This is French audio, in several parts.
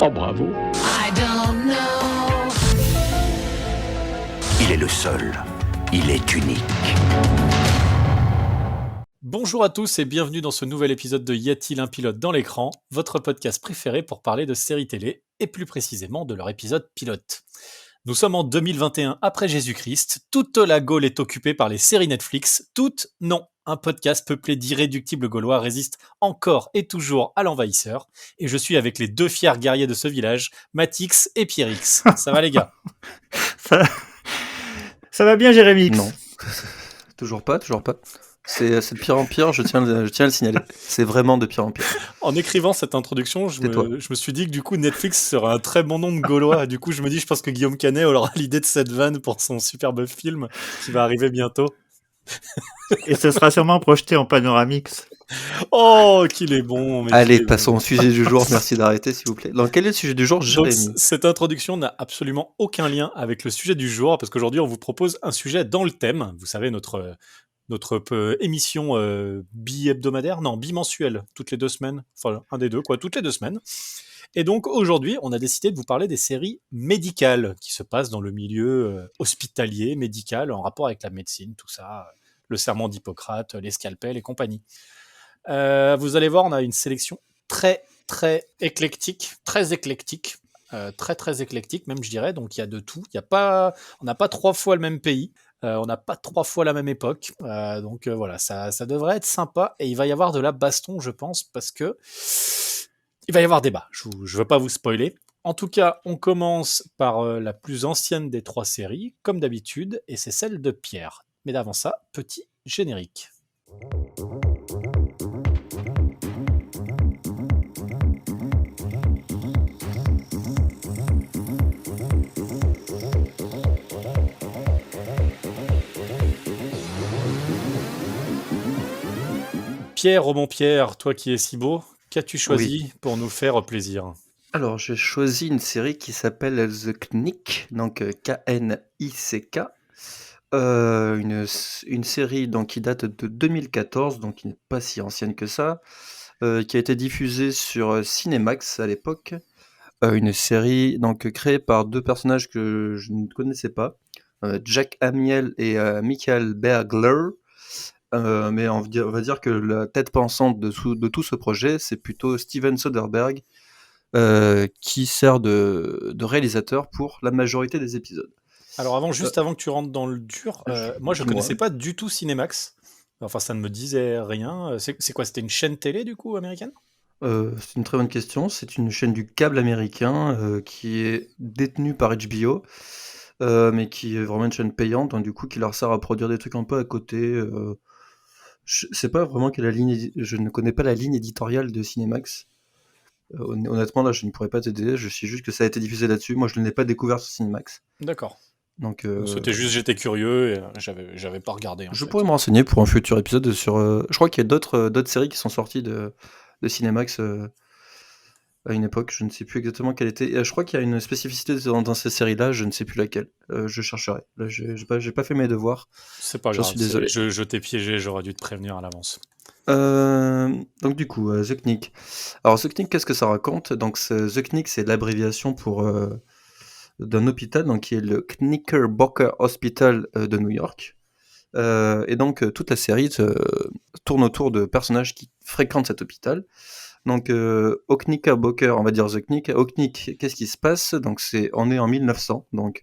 Oh bravo. I don't know. Il est le seul. Il est unique. Bonjour à tous et bienvenue dans ce nouvel épisode de Y a-t-il un pilote dans l'écran, votre podcast préféré pour parler de séries télé et plus précisément de leur épisode pilote. Nous sommes en 2021 après Jésus-Christ, toute la Gaule est occupée par les séries Netflix, toutes non. Un podcast peuplé d'irréductibles Gaulois résiste encore et toujours à l'envahisseur, et je suis avec les deux fiers guerriers de ce village, Matix et Pierrix. Ça va les gars? Ça va bien, Jérémy? Non. Toujours pas. C'est de pire en pire, je tiens à le signaler. C'est vraiment de pire en pire. En écrivant cette introduction, je Tais-toi. me suis dit que du coup Netflix serait un très bon nom de Gaulois. Du coup, je me dis, je pense que Guillaume Canet aura l'idée de cette vanne pour son superbe film qui va arriver bientôt. Et ce sera sûrement projeté en panoramix. Oh, qu'il est bon. mais Allez, qu'il est passons bon. au sujet du jour. Merci d'arrêter, s'il vous plaît. Donc, quel est le sujet du jour, Donc, Jérémy? cette introduction n'a absolument aucun lien avec le sujet du jour, parce qu'aujourd'hui, on vous propose un sujet dans le thème. Vous savez, notre émission bi-hebdomadaire, non, bimensuelle, toutes les 2 semaines. Enfin, un des deux, quoi, toutes les 2 semaines. Et donc, aujourd'hui, on a décidé de vous parler des séries médicales qui se passent dans le milieu hospitalier, médical, en rapport avec la médecine, tout ça, le serment d'Hippocrate, les scalpels et compagnie. Vous allez voir, on a une sélection très éclectique, très éclectique, très éclectique même je dirais. Donc il y a de tout. On n'a pas 3 fois le même pays, on n'a pas 3 fois la même époque. Donc voilà, ça devrait être sympa et il va y avoir de la baston, je pense, parce que il va y avoir débat. Je veux pas vous spoiler. En tout cas, on commence par la plus ancienne des 3 séries, comme d'habitude, et c'est celle de Pierre. Mais d'avant ça, petit générique. Pierre, oh mon Pierre, toi qui es si beau, qu'as-tu choisi pour nous faire plaisir? Alors, j'ai choisi une série qui s'appelle The Knick, donc K-N-I-C-K. Une série donc, qui date de 2014, donc qui n'est pas si ancienne que ça, qui a été diffusée sur Cinemax à l'époque. Une série donc créée par 2 personnages que je ne connaissais pas, Jack Hamill et Michael Bergler. Mais on va dire que la tête pensante de tout ce projet, c'est plutôt Steven Soderbergh, qui sert de réalisateur pour la majorité des épisodes. Alors juste avant que tu rentres dans le dur, moi je dis-moi. connaissais pas du tout Cinemax. Enfin, ça ne me disait rien. C'est quoi? C'était une chaîne télé du coup américaine? C'est une très bonne question. C'est une chaîne du câble américain qui est détenue par HBO, mais qui est vraiment une chaîne payante, donc du coup qui leur sert à produire des trucs un peu à côté. Je sais pas vraiment quelle est la ligne. Je ne connais pas la ligne éditoriale de Cinemax. Honnêtement, là, je ne pourrais pas t'aider. Je sais juste que ça a été diffusé là-dessus. Moi, je ne l'ai pas découvert sur Cinemax. D'accord. Donc, C'était juste, j'étais curieux et j'avais pas regardé. je pourrais me renseigner pour un futur épisode sur. Je crois qu'il y a d'autres séries qui sont sorties de Cinemax à une époque. Je ne sais plus exactement quelle était. Et je crois qu'il y a une spécificité dans ces séries-là. Je ne sais plus laquelle. Je chercherai. Là, j'ai pas fait mes devoirs. C'est pas J'en grave. suis désolé. Je t'ai piégé, j'aurais dû te prévenir à l'avance. Donc du coup, The Knick. Alors The Knick, qu'est-ce que ça raconte? Donc The Knick, c'est l'abréviation pour d'un hôpital, donc qui est le Knickerbocker Hospital de New York. Et donc toute la série tourne autour de personnages qui fréquentent cet hôpital. Donc au Knickerbocker, on va dire The Knick. Au Knick, qu'est-ce qui se passe? Donc on est en 1900, donc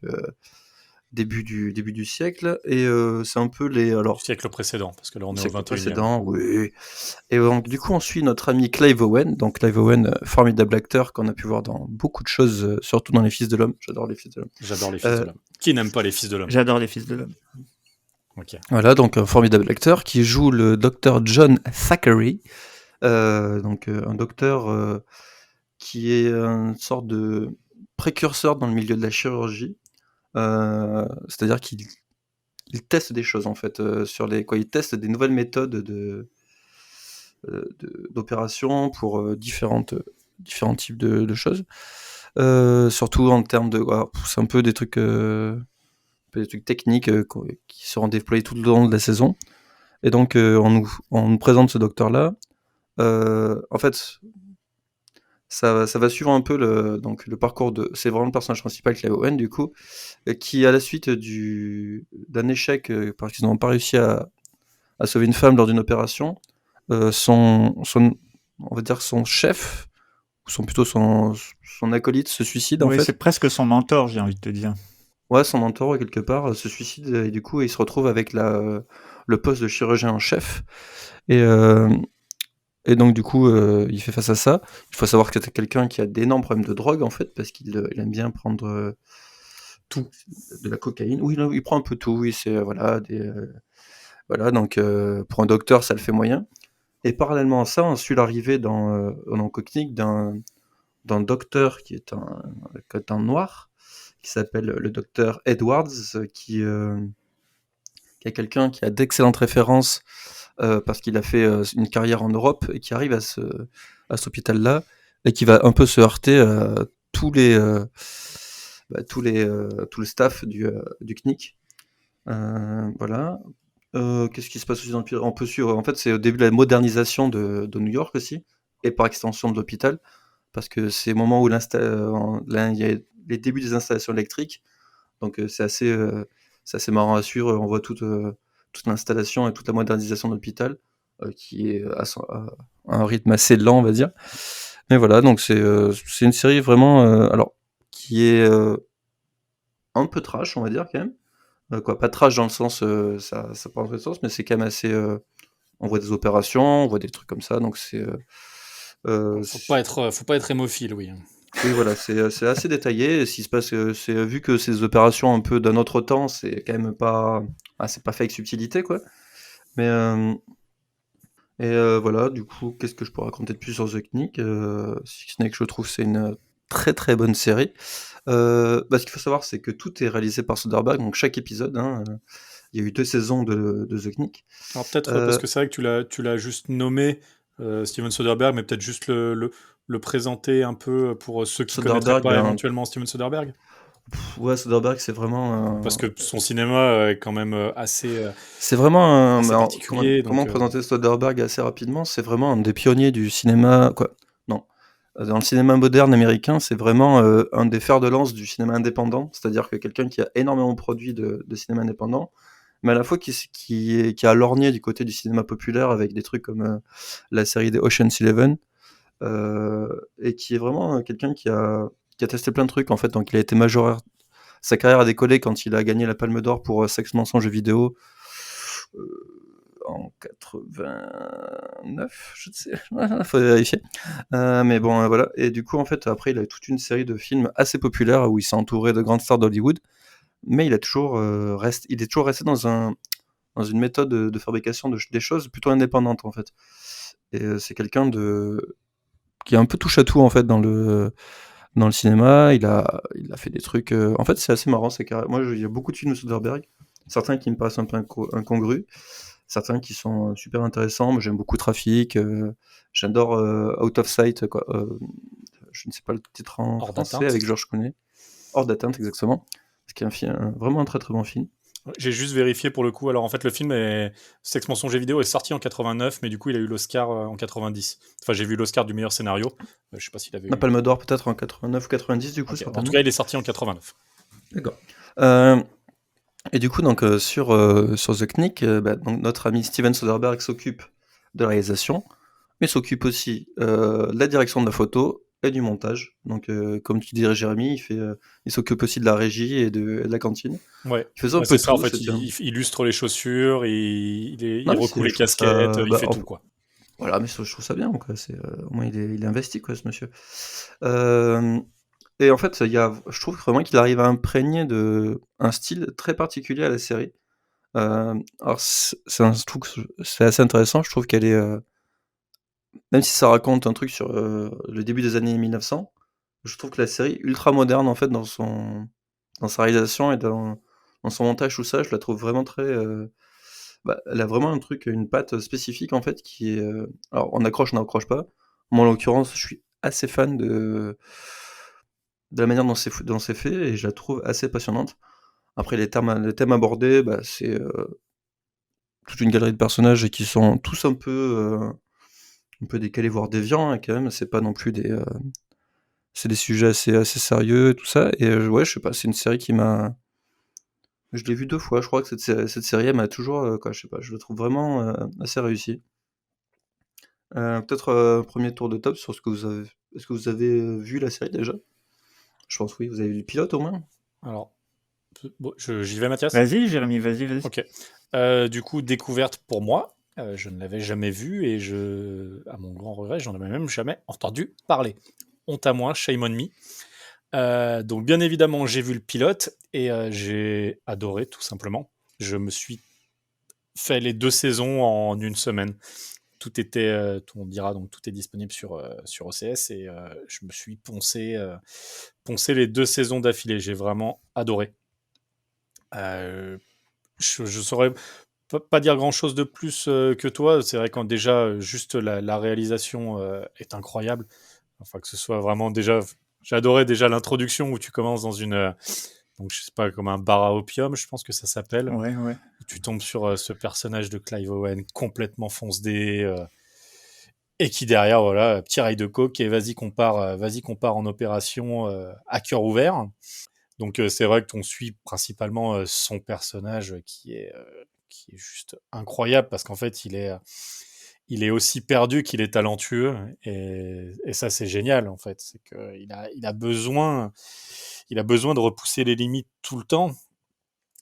début du siècle, et c'est un peu les... Alors, Du siècle précédent, parce que là on est au siècle 21e. précédent, oui. Et donc du coup on suit notre ami Clive Owen. Donc Clive Owen, formidable acteur qu'on a pu voir dans beaucoup de choses, surtout dans Les Fils de l'Homme. J'adore Les Fils de l'Homme. J'adore les Fils de l'Homme. Qui n'aime pas les Fils de l'Homme? J'adore les Fils de l'Homme. Ok. Voilà, donc un formidable acteur qui joue le docteur John Thackeray. Donc un docteur qui est une sorte de précurseur dans le milieu de la chirurgie. C'est-à-dire qu'il teste des choses en fait, il teste des nouvelles méthodes d'opération pour différents types de choses. Surtout en termes de... c'est un peu des trucs techniques qui seront déployés tout le long de la saison. Et donc on nous présente ce docteur-là. En fait, ça va suivre un peu le parcours de. C'est vraiment le personnage principal, Clive Owen, du coup, qui, à la suite d'un échec, parce qu'ils n'ont pas réussi à sauver une femme lors d'une opération, on va dire son chef, ou plutôt son acolyte se suicide, en Oui, fait. c'est presque son mentor, j'ai envie de te dire. Ouais, son mentor, quelque part, se suicide, et du coup, il se retrouve avec le poste de chirurgien en chef. Et, euh, et donc, du coup, il fait face à ça. Il faut savoir que c'est quelqu'un qui a d'énormes problèmes de drogue, en fait, parce qu'il aime bien prendre Tout. de la cocaïne. Oui, il prend un peu tout. Oui, c'est voilà. Donc, pour un docteur, ça le fait moyen. Et parallèlement à ça, on suit l'arrivée dans Cocknick d'un docteur qui est un noir, qui s'appelle le docteur Edwards, qui est quelqu'un qui a d'excellentes références parce qu'il a fait une carrière en Europe et qui arrive à cet hôpital-là et qui va un peu se heurter à tout le staff du CNIC. Voilà. Qu'est-ce qui se passe aussi dans le pilote? On peut suivre, en fait, c'est au début de la modernisation de New York aussi, et par extension de l'hôpital, parce que c'est au moment où il y a les débuts des installations électriques, donc c'est assez marrant à suivre. On voit toute l'installation et toute la modernisation de l'hôpital, qui est à un rythme assez lent, on va dire. Mais voilà, donc c'est une série vraiment, alors, qui est un peu trash, on va dire, quand même. Pas trash dans le sens, ça prend dans le sens, mais c'est quand même assez. On voit des opérations, on voit des trucs comme ça, donc Faut pas être hémophile, oui. oui, voilà, c'est assez détaillé. Et ce qui se passe, vu que ces opérations un peu d'un autre temps, c'est quand même pas, c'est pas fait avec subtilité, quoi. Mais voilà, du coup, qu'est-ce que je pourrais raconter de plus sur The Knick? Si ce n'est que je trouve que c'est une très très bonne série. Ce qu'il faut savoir, c'est que tout est réalisé par Soderbergh, donc chaque épisode, hein, il y a eu 2 saisons de The Knick. Alors peut-être parce que c'est vrai que tu l'as juste nommé Steven Soderbergh, mais peut-être juste le présenter un peu pour ceux qui connaîtraient Soderbergh, pas éventuellement Steven Soderbergh. ouais, Soderbergh, c'est vraiment Parce que son cinéma est quand même c'est vraiment assez comment, particulier. comment Donc, présenter Soderbergh assez rapidement? C'est vraiment un des pionniers du cinéma, quoi. Non, dans le cinéma moderne américain, c'est vraiment un des fers de lance du cinéma indépendant, c'est-à-dire que quelqu'un qui a énormément produit de cinéma indépendant, mais à la fois qui a lorgné du côté du cinéma populaire avec des trucs comme la série des Ocean's Eleven, et qui est vraiment quelqu'un qui a testé plein de trucs, en fait. Donc il a été major. Sa carrière a décollé quand il a gagné la Palme d'Or pour Sexe, mensonge et vidéo en 89, je ne sais, il faut vérifier. Mais bon, voilà. Et du coup, en fait, après, il a eu toute une série de films assez populaires où il s'est entouré de grandes stars d'Hollywood, mais il est toujours resté dans une méthode de fabrication des choses plutôt indépendante, en fait. Et c'est quelqu'un qui est un peu touche à tout, en fait, dans le cinéma. Il a fait des trucs. En fait, c'est assez marrant. Moi, il y a beaucoup de films de Soderbergh, certains qui me paraissent un peu incongrus, certains qui sont super intéressants. Moi, j'aime beaucoup Trafic. J'adore Out of Sight, quoi. Je ne sais pas le titre en Hors français, d'atteinte. avec Georges Clooney. Hors d'atteinte, exactement. Ce qui est vraiment un très très bon film. j'ai juste vérifié pour le coup. Alors en fait, le film Sexe, mensonge et vidéo est sorti en 89, mais du coup, il a eu l'Oscar en 90. Enfin, j'ai vu l'Oscar du meilleur scénario. Je sais pas s'il avait La eu. Palme d'Or peut-être en 89 ou 90, du coup, Ok. En certainement. tout cas, il est sorti en 89. D'accord. Et du coup, donc, sur The Knick, donc, notre ami Steven Soderbergh s'occupe de la réalisation, mais s'occupe aussi de la direction de la photo et du montage. Donc, comme tu dirais, Jérémy, il s'occupe aussi de la régie et de la cantine. Ouais. Il faisait un Ouais, peu c'est ça. En tout. fait, il illustre les chaussures, il Non, mais recoue les je trouve casquettes, ça. il fait tout, quoi. Voilà, mais je trouve ça bien, quoi. Au moins, il est investi, quoi, ce monsieur. Euh, Et en fait, je trouve vraiment qu'il arrive à imprégner un style très particulier à la série. Alors, je trouve que c'est assez intéressant. Je trouve qu'elle est, même si ça raconte un truc sur le début des années 1900, je trouve que la série ultra moderne, en fait, dans sa réalisation et dans son montage, tout ça, je la trouve vraiment très. Elle a vraiment une patte spécifique, en fait, qui est. Alors, on n'accroche pas. Moi, en l'occurrence, je suis assez fan de la manière dont c'est fait, et je la trouve assez passionnante. Après, les thèmes abordés, c'est toute une galerie de personnages qui sont tous un peu décalés, voire déviants, hein, quand même. C'est pas non plus c'est des sujets assez sérieux, tout ça. Et ouais, je sais pas, c'est une série qui m'a. Je l'ai vue 2 fois. Je crois que cette série, elle m'a toujours, quoi, je sais pas, je la trouve vraiment assez réussie. Peut-être premier tour de top sur ce que vous avez. Est-ce que vous avez vu la série déjà? Je pense oui. Vous avez vu le pilote au moins? Alors, bon, j'y vais, Mathias. Vas-y, Jérémy, vas-y. Ok. Du coup, découverte pour moi. Je ne l'avais jamais vue et à mon grand regret, j'en avais même jamais entendu parler. Honte à moi, shame on me. Donc, bien évidemment, j'ai vu le pilote et j'ai adoré, tout simplement. Je me suis fait les 2 saisons en une semaine. Tout était, on dira, donc tout est disponible sur OCS et je me suis poncé les 2 saisons d'affilée. J'ai vraiment adoré. Je saurais pas dire grand chose de plus que toi. C'est vrai quand déjà juste la réalisation est incroyable. Enfin que ce soit vraiment déjà, j'ai adoré déjà l'introduction où tu commences dans donc je sais pas, comme un bar à opium, je pense que ça s'appelle. Ouais. Où tu tombes sur ce personnage de Clive Owen complètement fonce-dé et qui derrière voilà petit rail de coke et vas-y qu'on part en opération à cœur ouvert. Donc c'est vrai qu'on suit principalement son personnage qui est juste incroyable parce qu'en fait il est aussi perdu qu'il est talentueux et ça c'est génial en fait, c'est que il a besoin de repousser les limites tout le temps.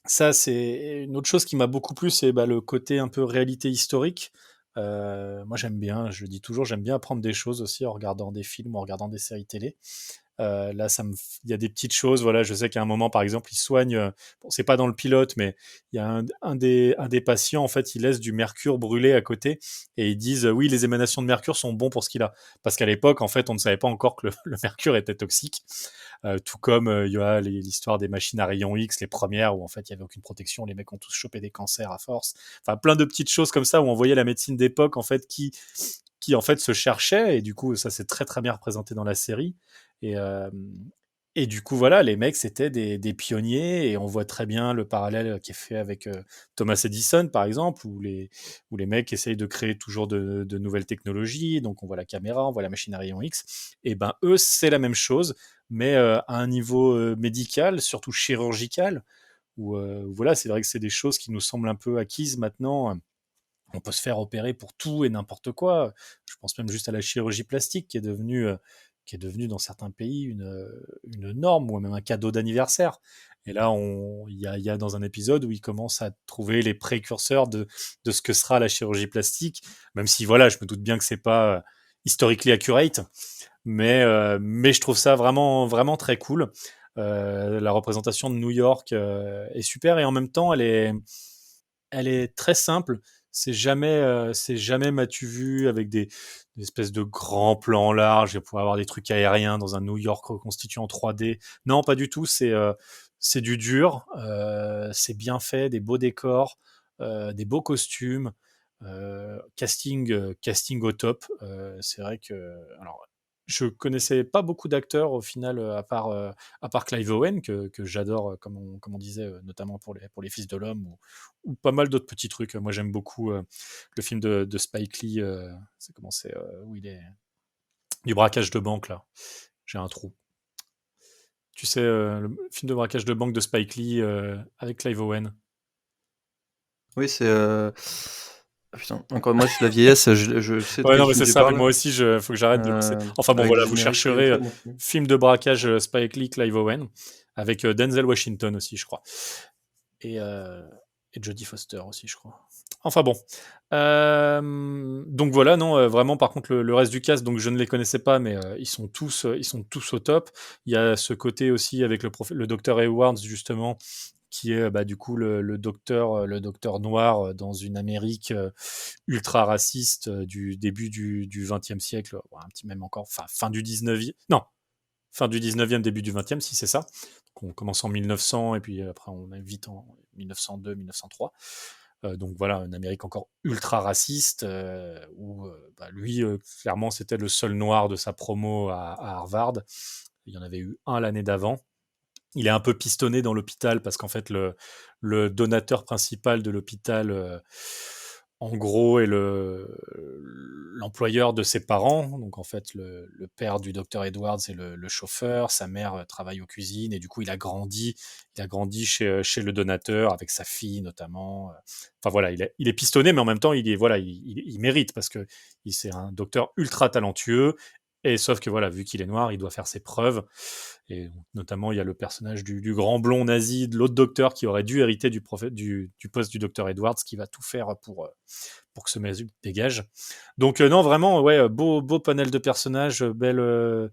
Ça c'est une autre chose qui m'a beaucoup plu, c'est le côté un peu réalité historique. Moi j'aime bien, je le dis toujours, j'aime bien apprendre des choses aussi en regardant des films, en regardant des séries télé. Là, il y a des petites choses. Voilà, je sais qu'à un moment, par exemple, il soigne. Bon, c'est pas dans le pilote, mais il y a un des patients, en fait, il laisse du mercure brûler à côté et ils disent oui, les émanations de mercure sont bons pour ce qu'il a. Parce qu'à l'époque, en fait, on ne savait pas encore que le mercure était toxique. Tout comme il y a l'histoire des machines à rayons X, les premières, où en fait, il y avait aucune protection. Les mecs ont tous chopé des cancers à force. Enfin, plein de petites choses comme ça où on voyait la médecine d'époque, en fait, qui en fait se cherchait et du coup ça c'est très très bien représenté dans la série et et du coup voilà les mecs c'était des pionniers et on voit très bien le parallèle qui est fait avec Thomas Edison par exemple où les mecs essayent de créer toujours de nouvelles technologies, donc on voit la caméra, on voit la machine à rayons X, et ben eux c'est la même chose mais à un niveau médical, surtout chirurgical, où voilà c'est vrai que c'est des choses qui nous semblent un peu acquises maintenant. On peut se faire opérer pour tout et n'importe quoi. Je pense même juste à la chirurgie plastique qui est devenue dans certains pays une norme ou même un cadeau d'anniversaire. Et là, il y a dans un épisode où il commence à trouver les précurseurs de ce que sera la chirurgie plastique, même si voilà, je me doute bien que c'est pas historically accurate, mais je trouve ça vraiment, vraiment très cool. La représentation de New York est super et en même temps, elle est très simple. C'est jamais m'as-tu vu avec des espèces de grands plans larges et pour avoir des trucs aériens dans un New York reconstitué en 3D. Non, pas du tout. C'est du dur. C'est bien fait, des beaux décors, des beaux costumes, casting au top. C'est vrai que alors je connaissais pas beaucoup d'acteurs au final à part Clive Owen que j'adore comme on disait notamment pour les Fils de l'homme ou pas mal d'autres petits trucs. Moi j'aime beaucoup le film de Spike Lee, c'est comment c'est où il est du braquage de banque là. J'ai un trou. Tu sais le film de braquage de banque de Spike Lee avec Clive Owen. Oui, c'est. Ah, putain, encore moi, c'est la vieillesse, je sais de Ouais, quel non, mais film c'est tu ça, mais parles. moi aussi, faut que j'arrête de lancer. Enfin bon, Avec le voilà, vous générique qui est chercherez très bon film. film de braquage Spike Lee, Clive Owen, avec Denzel Washington aussi, je crois. Et, euh, et Jodie Foster aussi, je crois. Enfin bon. Donc voilà, non, vraiment, par contre, le reste du cast, donc je ne les connaissais pas, mais ils sont tous au top. Il y a ce côté aussi avec le docteur Edwards, justement, qui est du coup le docteur noir dans une Amérique ultra raciste du début du 20e siècle, un petit même encore, enfin fin du 19e, non, fin du 19e, début du 20e, si c'est ça. Donc on commence en 1900 et puis après on est vite en 1902, 1903. Donc voilà, une Amérique encore ultra raciste, où lui, clairement, c'était le seul noir de sa promo à Harvard. Il y en avait eu un l'année d'avant. Il est un peu pistonné dans l'hôpital parce qu'en fait, le donateur principal de l'hôpital en gros, est l'employeur de ses parents. Donc, en fait, le père du docteur Edwards est le chauffeur. Sa mère travaille aux cuisines. Et du coup, il a grandi chez le donateur avec sa fille, notamment. Enfin, voilà, il est pistonné, mais en même temps, il mérite parce que c'est un docteur ultra talentueux. Et sauf que, voilà, vu qu'il est noir, il doit faire ses preuves. Et notamment, il y a le personnage du grand blond nazi, de l'autre docteur qui aurait dû hériter du poste du docteur Edwards, qui va tout faire pour que ce mec dégage. Donc non, vraiment, ouais, beau panel de personnages, belle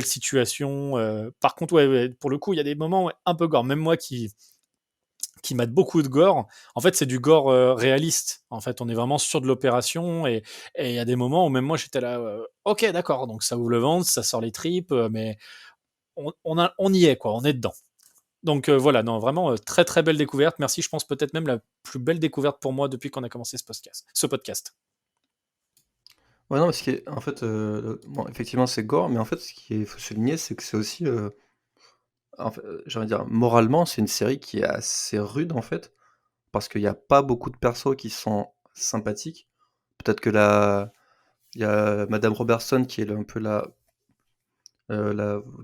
situation. Par contre, ouais, pour le coup, il y a des moments un peu gore. Même moi qui mate beaucoup de gore, en fait, c'est du gore réaliste. En fait, on est vraiment sûr de l'opération et il y a des moments où même moi, j'étais là, ok, d'accord, donc ça ouvre le ventre, ça sort les tripes, mais on y est, quoi, on est dedans. Donc voilà, non, vraiment très très belle découverte. Merci, je pense peut-être même la plus belle découverte pour moi depuis qu'on a commencé ce podcast. Ouais, non, en fait, bon, effectivement, c'est gore, mais en fait, ce qu'il faut souligner, c'est que c'est aussi, j'ai envie de dire, moralement, c'est une série qui est assez rude, en fait, parce qu'il y a pas beaucoup de persos qui sont sympathiques. Peut-être que il y a Madame Robertson qui est un peu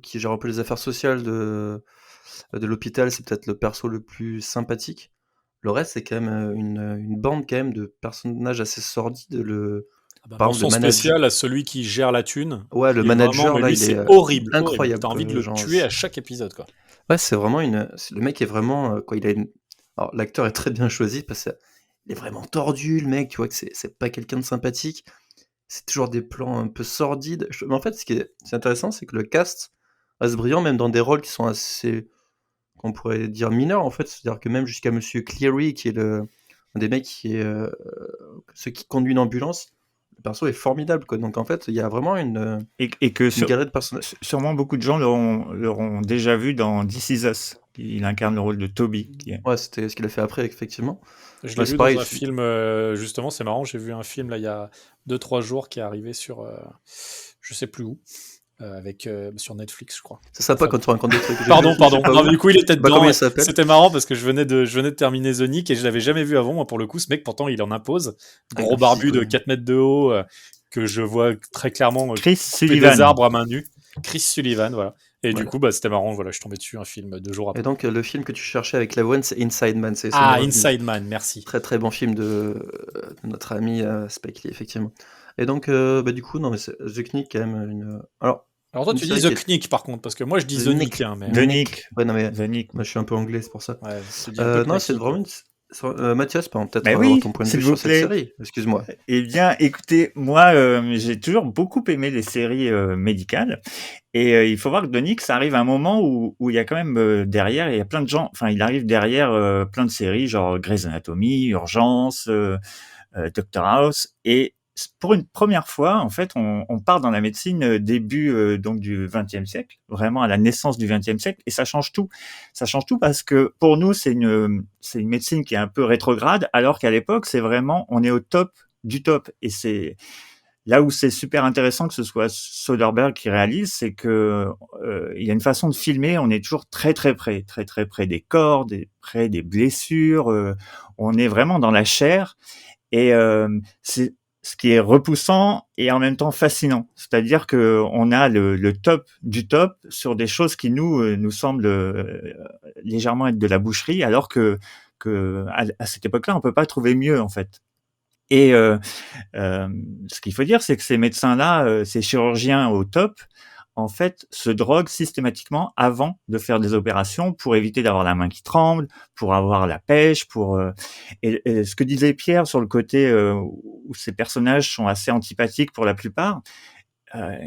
qui gère un peu les affaires sociales de l'hôpital, c'est peut-être le perso le plus sympathique. Le reste, c'est quand même une bande quand même de personnages assez sordides. Ah bah, Par exemple, mention spéciale à celui qui gère la thune. Ouais, le Qui est vraiment, manager mais là, lui, il est c'est horrible, horrible. incroyable T'as envie de quoi. le Genre, tuer à chaque épisode, quoi. ouais, c'est vraiment le mec est vraiment quoi. Alors, l'acteur est très bien choisi parce qu'il est vraiment tordu, le mec. Tu vois que c'est pas quelqu'un de sympathique. C'est toujours des plans un peu sordides. Mais en fait, c'est intéressant, c'est que le cast reste brillant, même dans des rôles qui sont assez, qu'on pourrait dire mineurs en fait. C'est-à-dire que même jusqu'à Monsieur Cleary, qui est un des mecs qui est ceux qui conduit une ambulance, le perso est formidable quoi. Donc en fait, il y a vraiment Et que une galerie de personnages. sûrement beaucoup de gens l'auront déjà vu dans This Is Us. Il incarne le rôle de Toby. Ouais, c'était ce qu'il a fait après, effectivement. Je l'ai Ouais, c'est vu pareil. dans un film, justement, c'est marrant, j'ai vu un film là il y a 2-3 jours qui est arrivé sur, je sais plus où, sur Netflix, je crois. C'est sympa Enfin, quand tu racontes des trucs. pardon. Je sais pas Non, où. du coup, il était Bah, dedans. comment Ouais. il s'appelle? C'était marrant parce que je venais de terminer The Nick et je l'avais jamais vu avant. Moi, pour le coup, ce mec, pourtant, il en impose. Avec Gros un barbu physique, de ouais. 4 mètres de haut, que je vois très clairement Chris couper des Sullivan. arbres à main nue. Chris Sullivan, voilà. Et du Voilà. coup, bah, c'était marrant. Voilà, je suis tombé dessus un film 2 jours Et après. donc, le film que tu cherchais avec Lavoine, c'est Inside Man. C'est Ah, revenu. Inside Man, merci. Très très bon film de notre ami Spike Lee, effectivement. Et donc, bah, du coup, non, mais The Knick, quand même, Alors toi, une tu dis série The qui est Knick par contre, parce que moi je dis The The Nick, Nick. hein, mais The Nick. Ouais, non, mais The Nick. moi, je suis un peu anglais, c'est pour ça. ouais, tu dis un peu Non, c'est knacky, vraiment Mathias, pardon, peut-être Ben avoir oui, ton point de s'il vue vous sur cette plaît. série. Excuse-moi. Eh bien, écoutez, moi, j'ai toujours beaucoup aimé les séries médicales. Et il faut voir que Donix, ça arrive à un moment où il y a quand même derrière, il y a plein de gens, enfin, il arrive derrière plein de séries, genre Grey's Anatomy, Urgence, Doctor House. Et pour une première fois, en fait, on part dans la médecine début donc du XXe siècle, vraiment à la naissance du XXe siècle, et ça change tout. Ça change tout parce que pour nous, c'est une médecine qui est un peu rétrograde, alors qu'à l'époque, c'est vraiment, on est au top du top. Et c'est là où c'est super intéressant que ce soit Soderbergh qui réalise, c'est que il y a une façon de filmer, on est toujours très très près des corps, près des blessures, on est vraiment dans la chair. Et c'est ce qui est repoussant et en même temps fascinant. C'est-à-dire que on a le top du top sur des choses qui nous semblent légèrement être de la boucherie, alors que à cette époque-là, on peut pas trouver mieux en fait. Et ce qu'il faut dire, c'est que ces médecins-là, ces chirurgiens au top, en fait, se droguent systématiquement avant de faire des opérations pour éviter d'avoir la main qui tremble, pour avoir la pêche, et ce que disait Pierre sur le côté où ces personnages sont assez antipathiques pour la plupart,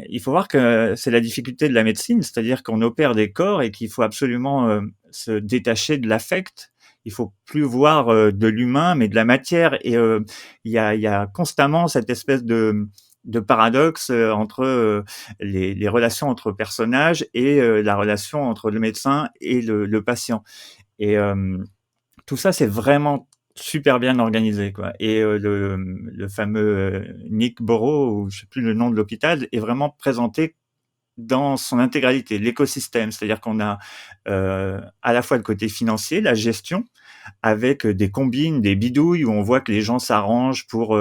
il faut voir que c'est la difficulté de la médecine, c'est-à-dire qu'on opère des corps et qu'il faut absolument se détacher de l'affect. Il faut plus voir de l'humain, mais de la matière. Et il y a constamment cette espèce de paradoxe entre les relations entre personnages et la relation entre le médecin et le patient. Et tout ça, c'est vraiment super bien organisé, quoi. Et le fameux Nick Borough, ou je sais plus le nom de l'hôpital, est vraiment présenté dans son intégralité, l'écosystème. C'est-à-dire qu'on a à la fois le côté financier, la gestion, avec des combines, des bidouilles où on voit que les gens s'arrangent pour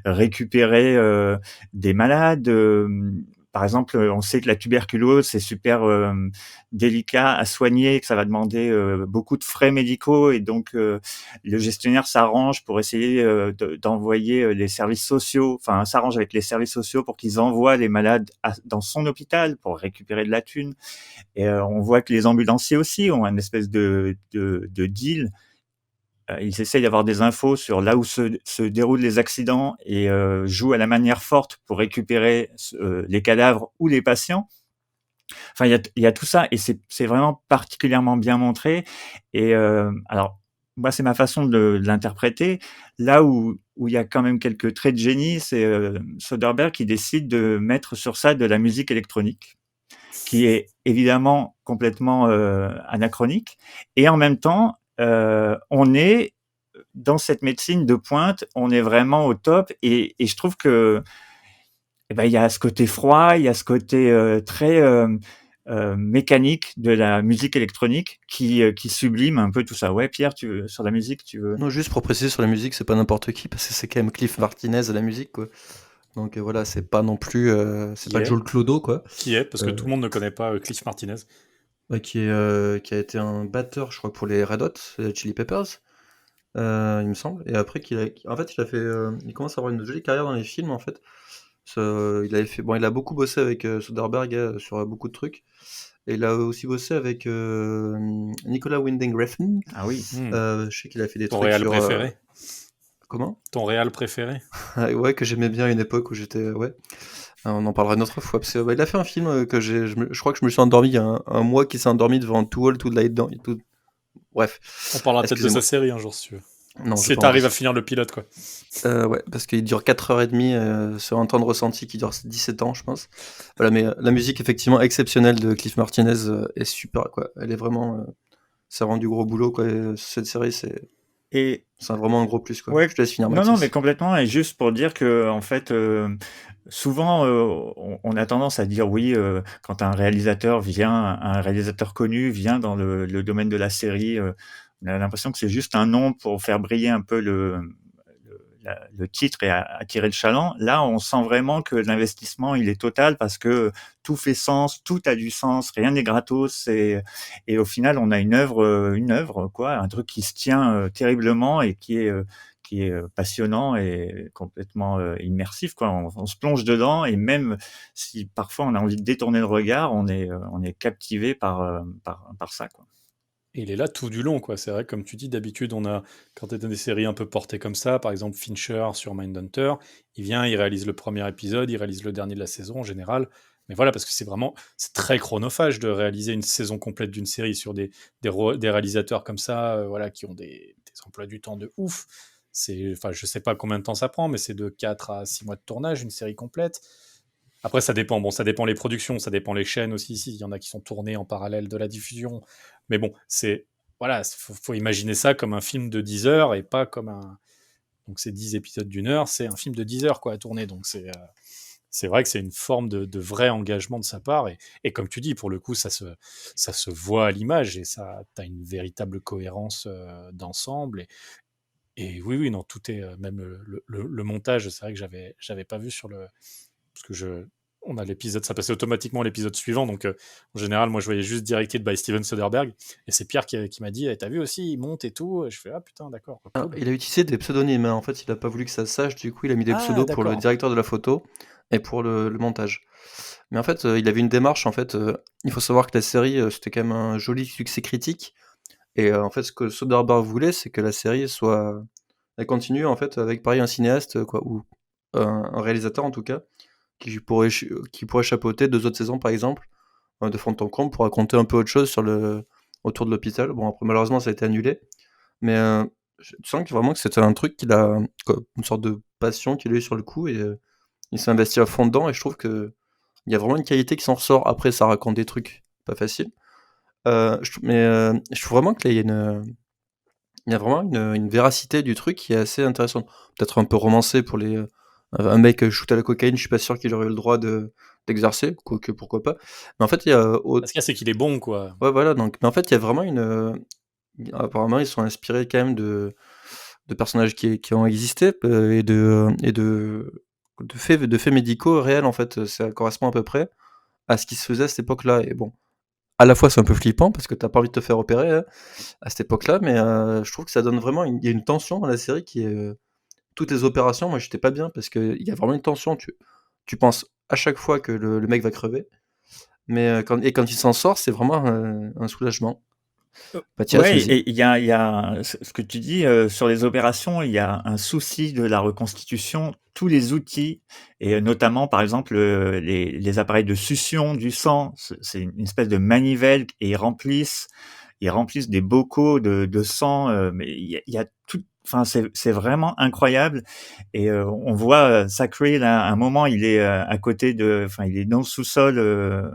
récupérer des malades. Par exemple, on sait que la tuberculose, c'est super délicat à soigner, que ça va demander beaucoup de frais médicaux et donc le gestionnaire s'arrange pour essayer d'envoyer les services sociaux, enfin s'arrange avec les services sociaux pour qu'ils envoient les malades dans son hôpital pour récupérer de la thune. Et on voit que les ambulanciers aussi ont une espèce de deal. Ils essayent d'avoir des infos sur là où se déroulent les accidents et jouent à la manière forte pour récupérer les cadavres ou les patients. Enfin, il y a tout ça et c'est vraiment particulièrement bien montré. Et alors, moi, c'est ma façon de l'interpréter. Là où il y a quand même quelques traits de génie, c'est Soderbergh qui décide de mettre sur ça de la musique électronique, qui est évidemment complètement anachronique. Et en même temps, on est dans cette médecine de pointe, on est vraiment au top. Et je trouve que il y a ce côté froid, il y a ce côté très mécanique de la musique électronique qui sublime un peu tout ça. Ouais, Pierre, sur la musique, tu veux... Non, juste pour préciser sur la musique, c'est pas n'importe qui, parce que c'est quand même Cliff Martinez à la musique, quoi. Donc voilà, c'est pas non plus, c'est Qui pas est Joel Clodo, quoi. Qui est, parce que tout le monde ne connaît pas Cliff Martinez. Ouais, qui a été un batteur, je crois, pour les Red Hot Chili Peppers, il me semble. Et après, en fait, il commence à avoir une jolie carrière dans les films, en fait. Il a beaucoup bossé avec Soderbergh sur beaucoup de trucs. Et il a aussi bossé avec Nicolas Winding Refn. Ah oui. Je sais qu'il a fait des Ton trucs réal sur. préféré Comment? Ton réal préféré Ouais, que j'aimais bien à une époque où j'étais. Ouais. On en parlera une autre fois. Parce que, il a fait un film que je crois que je me suis endormi il y a un mois qui s'est endormi devant Too Old to Die Dans. Bref. On parlera peut-être de Excusez-moi. sa série un jour, si tu veux. Non, Si j'ai pas t'arrives envie. à finir le pilote, quoi. Ouais, parce qu'il dure 4h30 sur un temps de ressenti qui dure 17 ans, je pense. Voilà, mais la musique, effectivement, exceptionnelle de Cliff Martinez est super, quoi. Elle est vraiment. Ça rend du gros boulot, quoi. Et, cette série, Et c'est vraiment un gros plus, quoi. ouais, Je te laisse finir, non, Mathis. mais complètement. Et juste pour dire que, en fait, souvent, on a tendance à dire oui, quand un réalisateur connu vient dans le domaine de la série, on a l'impression que c'est juste un nom pour faire briller un peu le titre et attirer le chaland. Là, on sent vraiment que l'investissement, il est total parce que tout fait sens, tout a du sens, rien n'est gratos. Et au final, on a une œuvre, quoi, un truc qui se tient terriblement et qui est passionnant et complètement immersif, quoi. On se plonge dedans et même si parfois on a envie de détourner le regard, on est captivé par ça, quoi. Et il est là tout du long, quoi. C'est vrai, comme tu dis, d'habitude, quand t'as des séries un peu portées comme ça, par exemple Fincher sur Mindhunter, il vient, il réalise le premier épisode, il réalise le dernier de la saison en général. Mais voilà, parce que c'est très chronophage de réaliser une saison complète d'une série sur des réalisateurs comme ça, voilà, qui ont des emplois du temps de ouf. Enfin, je sais pas combien de temps ça prend, mais c'est de 4 à 6 mois de tournage, une série complète. Après, ça dépend. Bon, ça dépend les productions, ça dépend les chaînes aussi. Il y en a qui sont tournées en parallèle de la diffusion. Mais bon, voilà, faut imaginer ça comme un film de 10 heures et pas comme un. Donc, c'est 10 épisodes d'une heure, c'est un film de 10 heures, quoi, à tourner. Donc, c'est vrai que c'est une forme de vrai engagement de sa part. Et comme tu dis, pour le coup, ça se voit à l'image et t'as une véritable cohérence d'ensemble. Et oui, non, tout est. Même le montage, c'est vrai que j'avais pas vu sur le. Parce que on a l'épisode, ça passait automatiquement à l'épisode suivant, donc en général, moi je voyais juste Directed by Steven Soderbergh, et c'est Pierre qui m'a dit, t'as vu aussi, il monte et tout, et je fais, ah putain, d'accord, cool. Il a utilisé des pseudonymes, hein. En fait, il a pas voulu que ça se sache, du coup, il a mis des pseudos pour le d'accord. directeur de la photo et pour le montage. Mais en fait, il avait une démarche, en fait, il faut savoir que la série, c'était quand même un joli succès critique, et en fait, ce que Soderbergh voulait, c'est que la série elle continue, en fait, avec pareil un cinéaste, quoi, ou un réalisateur, en tout cas, qui pourrait chapeauter 2 autres saisons, par exemple, de fond en comble, pour raconter un peu autre chose autour de l'hôpital. Bon, après, malheureusement, ça a été annulé, mais tu sens vraiment que c'était un truc une sorte de passion qu'il a eu sur le coup, et il s'est investi à fond dedans, et je trouve que il y a vraiment une qualité qui s'en ressort. Après, ça raconte des trucs pas faciles. Je trouve vraiment qu'il y a vraiment une véracité du truc qui est assez intéressante. Peut-être un peu romancé pour un mec shoot à la cocaïne, je suis pas sûr qu'il aurait eu le droit d'exercer, quoique pourquoi pas. Mais en fait, il y a Parce qu'il y a, c'est qu'il est bon, quoi. ouais, voilà, donc, mais en fait, il y a vraiment apparemment, ils sont inspirés quand même de personnages qui ont existé et de faits médicaux réels, en fait. Ça correspond à peu près à ce qui se faisait à cette époque-là. Et bon, à la fois, c'est un peu flippant parce que t'as pas envie de te faire opérer hein, à cette époque-là, mais je trouve que ça donne vraiment. Il y a une tension dans la série qui est. Toutes les opérations, moi, j'étais pas bien parce qu'il y a vraiment une tension. Tu penses à chaque fois que le mec va crever, mais quand il s'en sort, c'est vraiment un soulagement. Mathias, Ouais, vas-y. et il y a ce que tu dis sur les opérations, il y a un souci de la reconstitution. Tous les outils, et notamment par exemple les appareils de succion du sang, c'est une espèce de manivelle et ils remplissent des bocaux de sang, mais il y a tout. Enfin, c'est vraiment incroyable. Et on voit Zachary là, à un moment, il est à côté enfin, il est dans le sous-sol.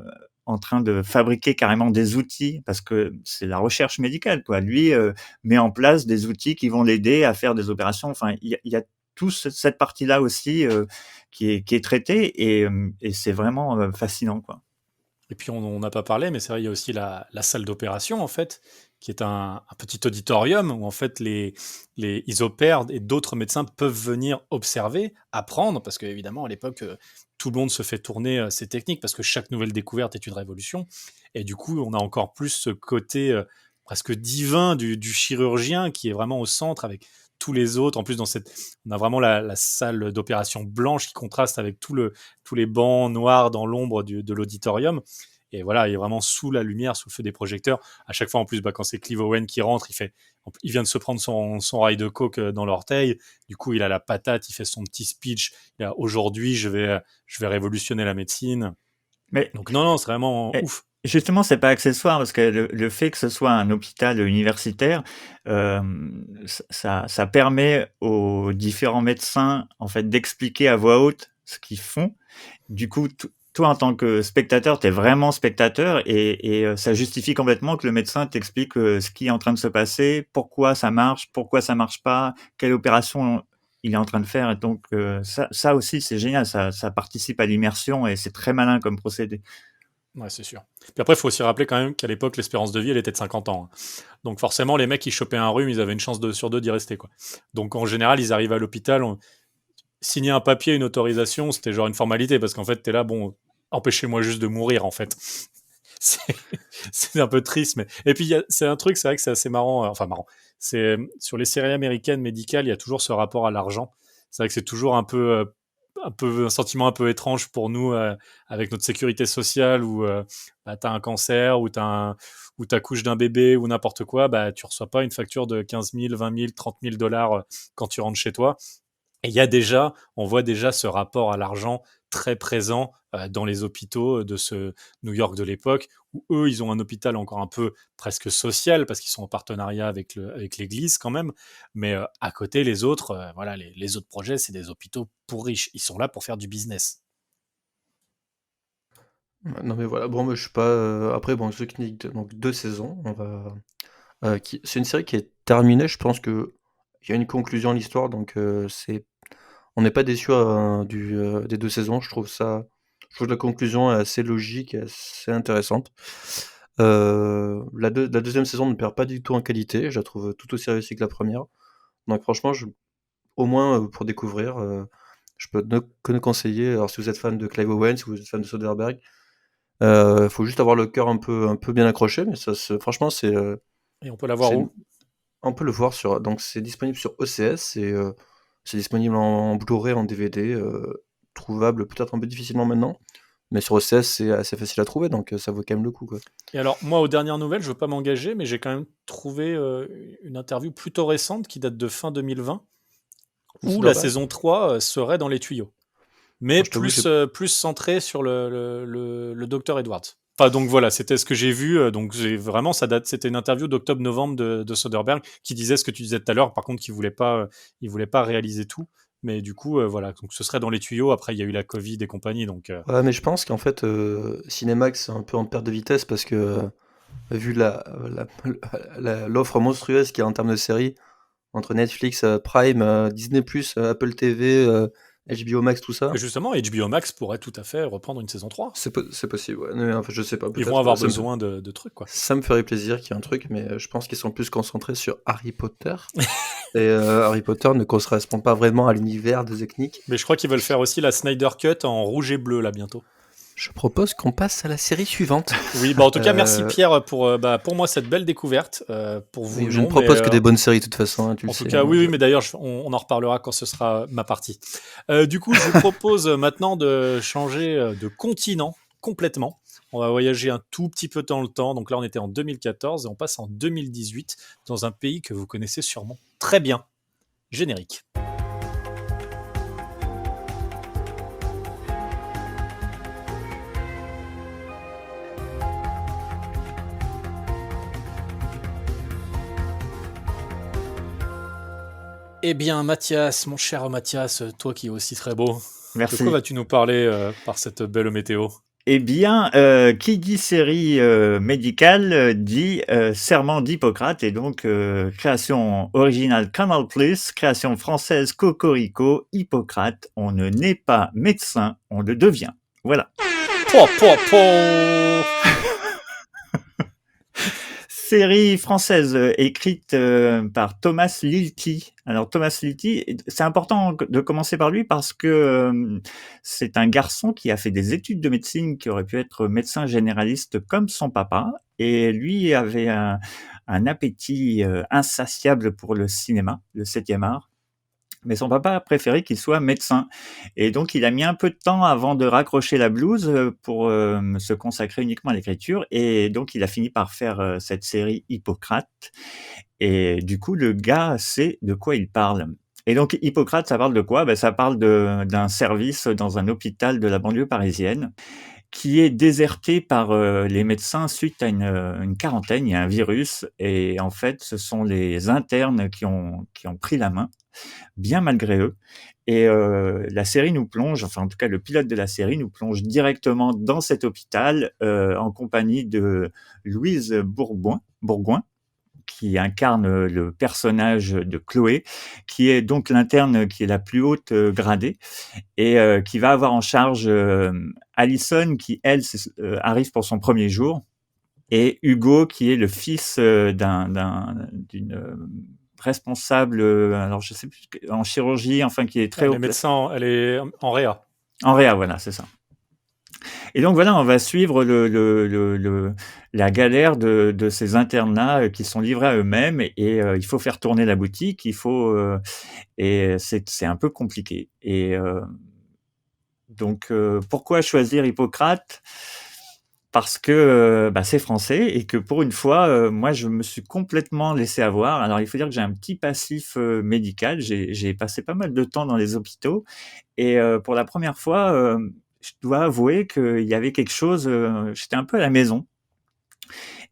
En train de fabriquer carrément des outils parce que c'est la recherche médicale, quoi. Lui met en place des outils qui vont l'aider à faire des opérations. Enfin, il y a toute cette partie-là aussi qui est traitée et c'est vraiment fascinant, quoi. Et puis on n'a pas parlé, mais c'est vrai, il y a aussi la salle d'opération, en fait, qui est un petit auditorium où en fait ils opèrent et d'autres médecins peuvent venir observer, apprendre, parce qu'évidemment à l'époque, tout le monde se fait tourner ces techniques, parce que chaque nouvelle découverte est une révolution. Et du coup, on a encore plus ce côté presque divin du chirurgien qui est vraiment au centre avec tous les autres. En plus, on a vraiment la salle d'opération blanche qui contraste avec tous les bancs noirs dans l'ombre de l'auditorium. Et voilà, il est vraiment sous la lumière, sous le feu des projecteurs. À chaque fois, en plus, quand c'est Clive Owen qui rentre, il vient de se prendre son rail de coke dans l'orteil. Du coup, il a la patate, il fait son petit speech. Aujourd'hui, je vais révolutionner la médecine. Mais Donc non, non, c'est vraiment Et ouf. justement, c'est pas accessoire parce que le fait que ce soit un hôpital universitaire, ça permet aux différents médecins, en fait, d'expliquer à voix haute ce qu'ils font. Du coup, toi, en tant que spectateur, tu es vraiment spectateur et ça justifie complètement que le médecin t'explique ce qui est en train de se passer, pourquoi ça marche pas, quelle opération il est en train de faire. Et donc, ça aussi, c'est génial. Ça participe à l'immersion et c'est très malin comme procédé. Ouais, c'est sûr. Puis après, il faut aussi rappeler quand même qu'à l'époque, l'espérance de vie, elle était de 50 ans, hein. Donc forcément, les mecs qui chopaient un rhume, ils avaient une chance sur deux d'y rester, quoi. Donc en général, ils arrivent à l'hôpital, signer un papier, une autorisation, c'était genre une formalité, parce qu'en fait, t'es là, bon, empêchez-moi juste de mourir, en fait. C'est c'est un peu triste, mais... Et puis, c'est un truc, c'est vrai que c'est assez marrant, enfin marrant. C'est sur les séries américaines médicales, il y a toujours ce rapport à l'argent. C'est vrai que c'est toujours un sentiment un peu étrange pour nous avec notre sécurité sociale où t'as un cancer ou t'accouches d'un bébé ou n'importe quoi, tu reçois pas une facture de 15 000, 20 000, 30 000 dollars quand tu rentres chez toi. Et on voit déjà ce rapport à l'argent très présent dans les hôpitaux de ce New York de l'époque, où eux, ils ont un hôpital encore un peu presque social, parce qu'ils sont en partenariat avec l'église quand même, mais à côté, les autres, voilà, les autres projets, c'est des hôpitaux pour riches. Ils sont là pour faire du business. Ouais, non mais voilà, bon, moi je suis pas. Après, bon, The Knick, donc 2 saisons. C'est une série qui est terminée. Je pense que il y a une conclusion à l'histoire, donc on n'est pas déçu des 2 saisons. Je trouve que la conclusion est assez logique et assez intéressante. La deuxième saison ne perd pas du tout en qualité. Je la trouve tout aussi réussie que la première. Donc franchement, au moins pour découvrir, je peux que nous conseiller. Alors si vous êtes fan de Clive Owen, si vous êtes fan de Soderbergh, faut juste avoir le cœur un peu bien accroché, mais franchement, Et on peut l'avoir c'est, où? on peut le voir donc c'est disponible sur OCS et c'est disponible en Blu-ray, en DVD, trouvable peut-être un peu difficilement maintenant, mais sur OCS c'est assez facile à trouver, donc ça vaut quand même le coup, quoi. Et alors, moi, aux dernières nouvelles, je veux pas m'engager, mais j'ai quand même trouvé une interview plutôt récente qui date de fin 2020, De où la Soderbergh. saison 3 serait dans les tuyaux, mais Moi, je t'avoue, plus centré sur le docteur Edwards. Enfin, donc voilà, c'était ce que j'ai vu. Donc vraiment, c'était une interview d'octobre-novembre de Soderbergh qui disait ce que tu disais tout à l'heure. Par contre, il voulait pas réaliser tout. Mais du coup, voilà, donc ce serait dans les tuyaux. Après, il y a eu la Covid et compagnie. Donc, ouais, mais je pense qu'en fait, Cinemax c'est un peu en perte de vitesse parce que vu l'offre monstrueuse qu'il y a en termes de séries entre Netflix, Prime, Disney+, Apple TV HBO Max, tout ça. Et justement, HBO Max pourrait tout à fait reprendre une saison 3. C'est possible, ouais. Mais, enfin, je sais pas, Ils peut-être. vont avoir Ça me- besoin de trucs, quoi. Ça me ferait plaisir qu'il y ait un truc, mais je pense qu'ils sont plus concentrés sur Harry Potter. Et Harry Potter ne correspond pas vraiment à l'univers de Zeknik. Mais je crois qu'ils veulent faire aussi la Snyder Cut en rouge et bleu, là, bientôt. Je propose qu'on passe à la série suivante. Oui, bah en tout cas, merci Euh, Pierre pour moi cette belle découverte. Pour vous, Oui, je non, ne propose mais, que des bonnes séries de toute façon, hein, tu en le tout sais. cas, hein, oui, je- mais d'ailleurs, on en reparlera quand ce sera ma partie. Du coup, je vous propose maintenant de changer de continent complètement. On va voyager un tout petit peu dans le temps. Donc là, on était en 2014 et on passe en 2018 dans un pays que vous connaissez sûrement très bien. Générique. Eh bien, Mathias, mon cher Mathias, toi qui es aussi très beau, de Merci. quoi vas-tu nous parler par cette belle météo? Eh bien, qui dit série médicale dit Serment d'Hippocrate et donc création originale Canal+, création française Cocorico, Hippocrate, on ne naît pas médecin, on le devient. Voilà. Po, po, po. Série française écrite par Thomas Lilti. Alors Thomas Lilti, c'est important de commencer par lui parce que c'est un garçon qui a fait des études de médecine, qui aurait pu être médecin généraliste comme son papa, et lui avait un appétit insatiable pour le cinéma, le 7e art. Mais son papa a préféré qu'il soit médecin. Et donc, il a mis un peu de temps avant de raccrocher la blouse pour se consacrer uniquement à l'écriture. Et donc, il a fini par faire cette série Hippocrate. Et du coup, le gars sait de quoi il parle. Et donc, Hippocrate, ça parle de quoi? Ben, ça parle d'un service dans un hôpital de la banlieue parisienne qui est déserté par les médecins suite à une quarantaine, il y a un virus. Et en fait, ce sont les internes qui ont pris la main, bien malgré eux. Et la série nous plonge, enfin en tout cas le pilote de la série nous plonge directement dans cet hôpital en compagnie de Louise Bourgoin, qui incarne le personnage de Chloé, qui est donc l'interne qui est la plus haute gradée et qui va avoir en charge Alison, qui elle arrive pour son premier jour, et Hugo, qui est le fils d'une responsable, alors je sais plus, en chirurgie, enfin qui est très Elle haut est médecin, elle est en réa. en réa, voilà, c'est ça. Et donc voilà, on va suivre la galère de ces internes-là qui sont livrés à eux-mêmes et il faut faire tourner la boutique, et c'est un peu compliqué. Et donc pourquoi choisir Hippocrate? Parce que c'est français et que pour une fois, moi, je me suis complètement laissé avoir. Alors, il faut dire que j'ai un petit passif médical. J'ai passé pas mal de temps dans les hôpitaux et pour la première fois, je dois avouer qu'il y avait quelque chose. J'étais un peu à la maison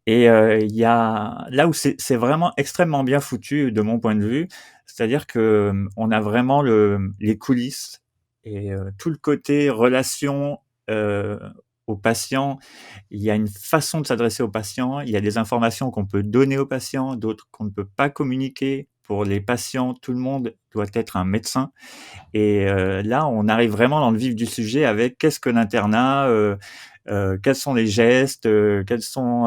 et il y a là où c'est vraiment extrêmement bien foutu de mon point de vue, c'est-à-dire que on a vraiment les coulisses et tout le côté relation aux patients. Il y a une façon de s'adresser aux patients, il y a des informations qu'on peut donner aux patients, d'autres qu'on ne peut pas communiquer. Pour les patients, tout le monde doit être un médecin. Et là, on arrive vraiment dans le vif du sujet avec qu'est-ce que l'internat, quels sont les gestes, quels sont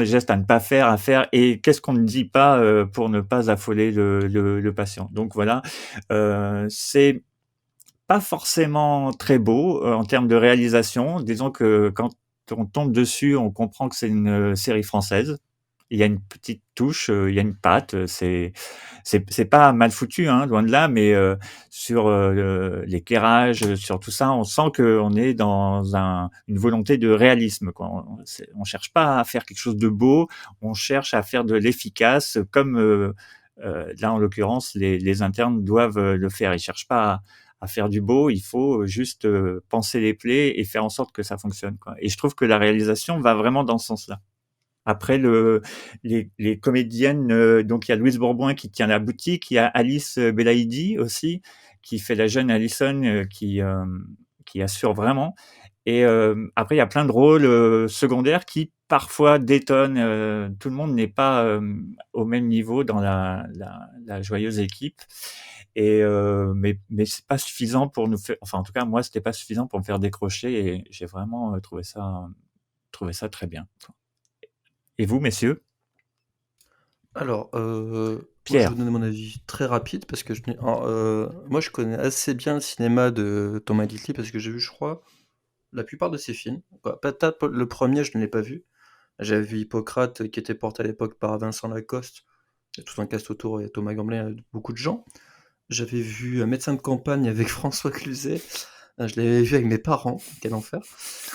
les gestes à ne pas faire, à faire, et qu'est-ce qu'on ne dit pas pour ne pas affoler le patient. Donc voilà, c'est pas forcément très beau en termes de réalisation. Disons que quand on tombe dessus, on comprend que c'est une série française. Il y a une petite touche, il y a une patte. C'est pas mal foutu, hein, loin de là, mais sur l'éclairage, sur tout ça, on sent qu'on est dans une volonté de réalisme, quoi. On cherche pas à faire quelque chose de beau, on cherche à faire de l'efficace, comme là en l'occurrence les internes doivent le faire. Ils cherchent pas à faire du beau, il faut juste penser les plaies et faire en sorte que ça fonctionne, quoi. Et je trouve que la réalisation va vraiment dans ce sens-là. Après les comédiennes, donc il y a Louise Bourgoin qui tient la boutique, il y a Alice Belaïdi aussi qui fait la jeune Alison qui assure vraiment. Et après, il y a plein de rôles secondaires qui parfois détonnent. Tout le monde n'est pas au même niveau dans la joyeuse équipe. Et mais c'est pas suffisant pour nous faire. Enfin, en tout cas, moi, c'était pas suffisant pour me faire décrocher. Et j'ai vraiment trouvé ça très bien. Et vous, messieurs? Alors, moi, je vais Pierre. vous donner mon avis très rapide parce que moi, je connais assez bien le cinéma de Thomas Little parce que j'ai vu, je crois, la plupart de ses films. Peut-être pas le premier, je ne l'ai pas vu. J'avais vu Hippocrate qui était porté à l'époque par Vincent Lacoste. Il y a tout un cast autour, il y a Thomas Gamblin, beaucoup de gens. J'avais vu Médecin de campagne avec François Cluzet. Je l'avais vu avec mes parents, quel enfer.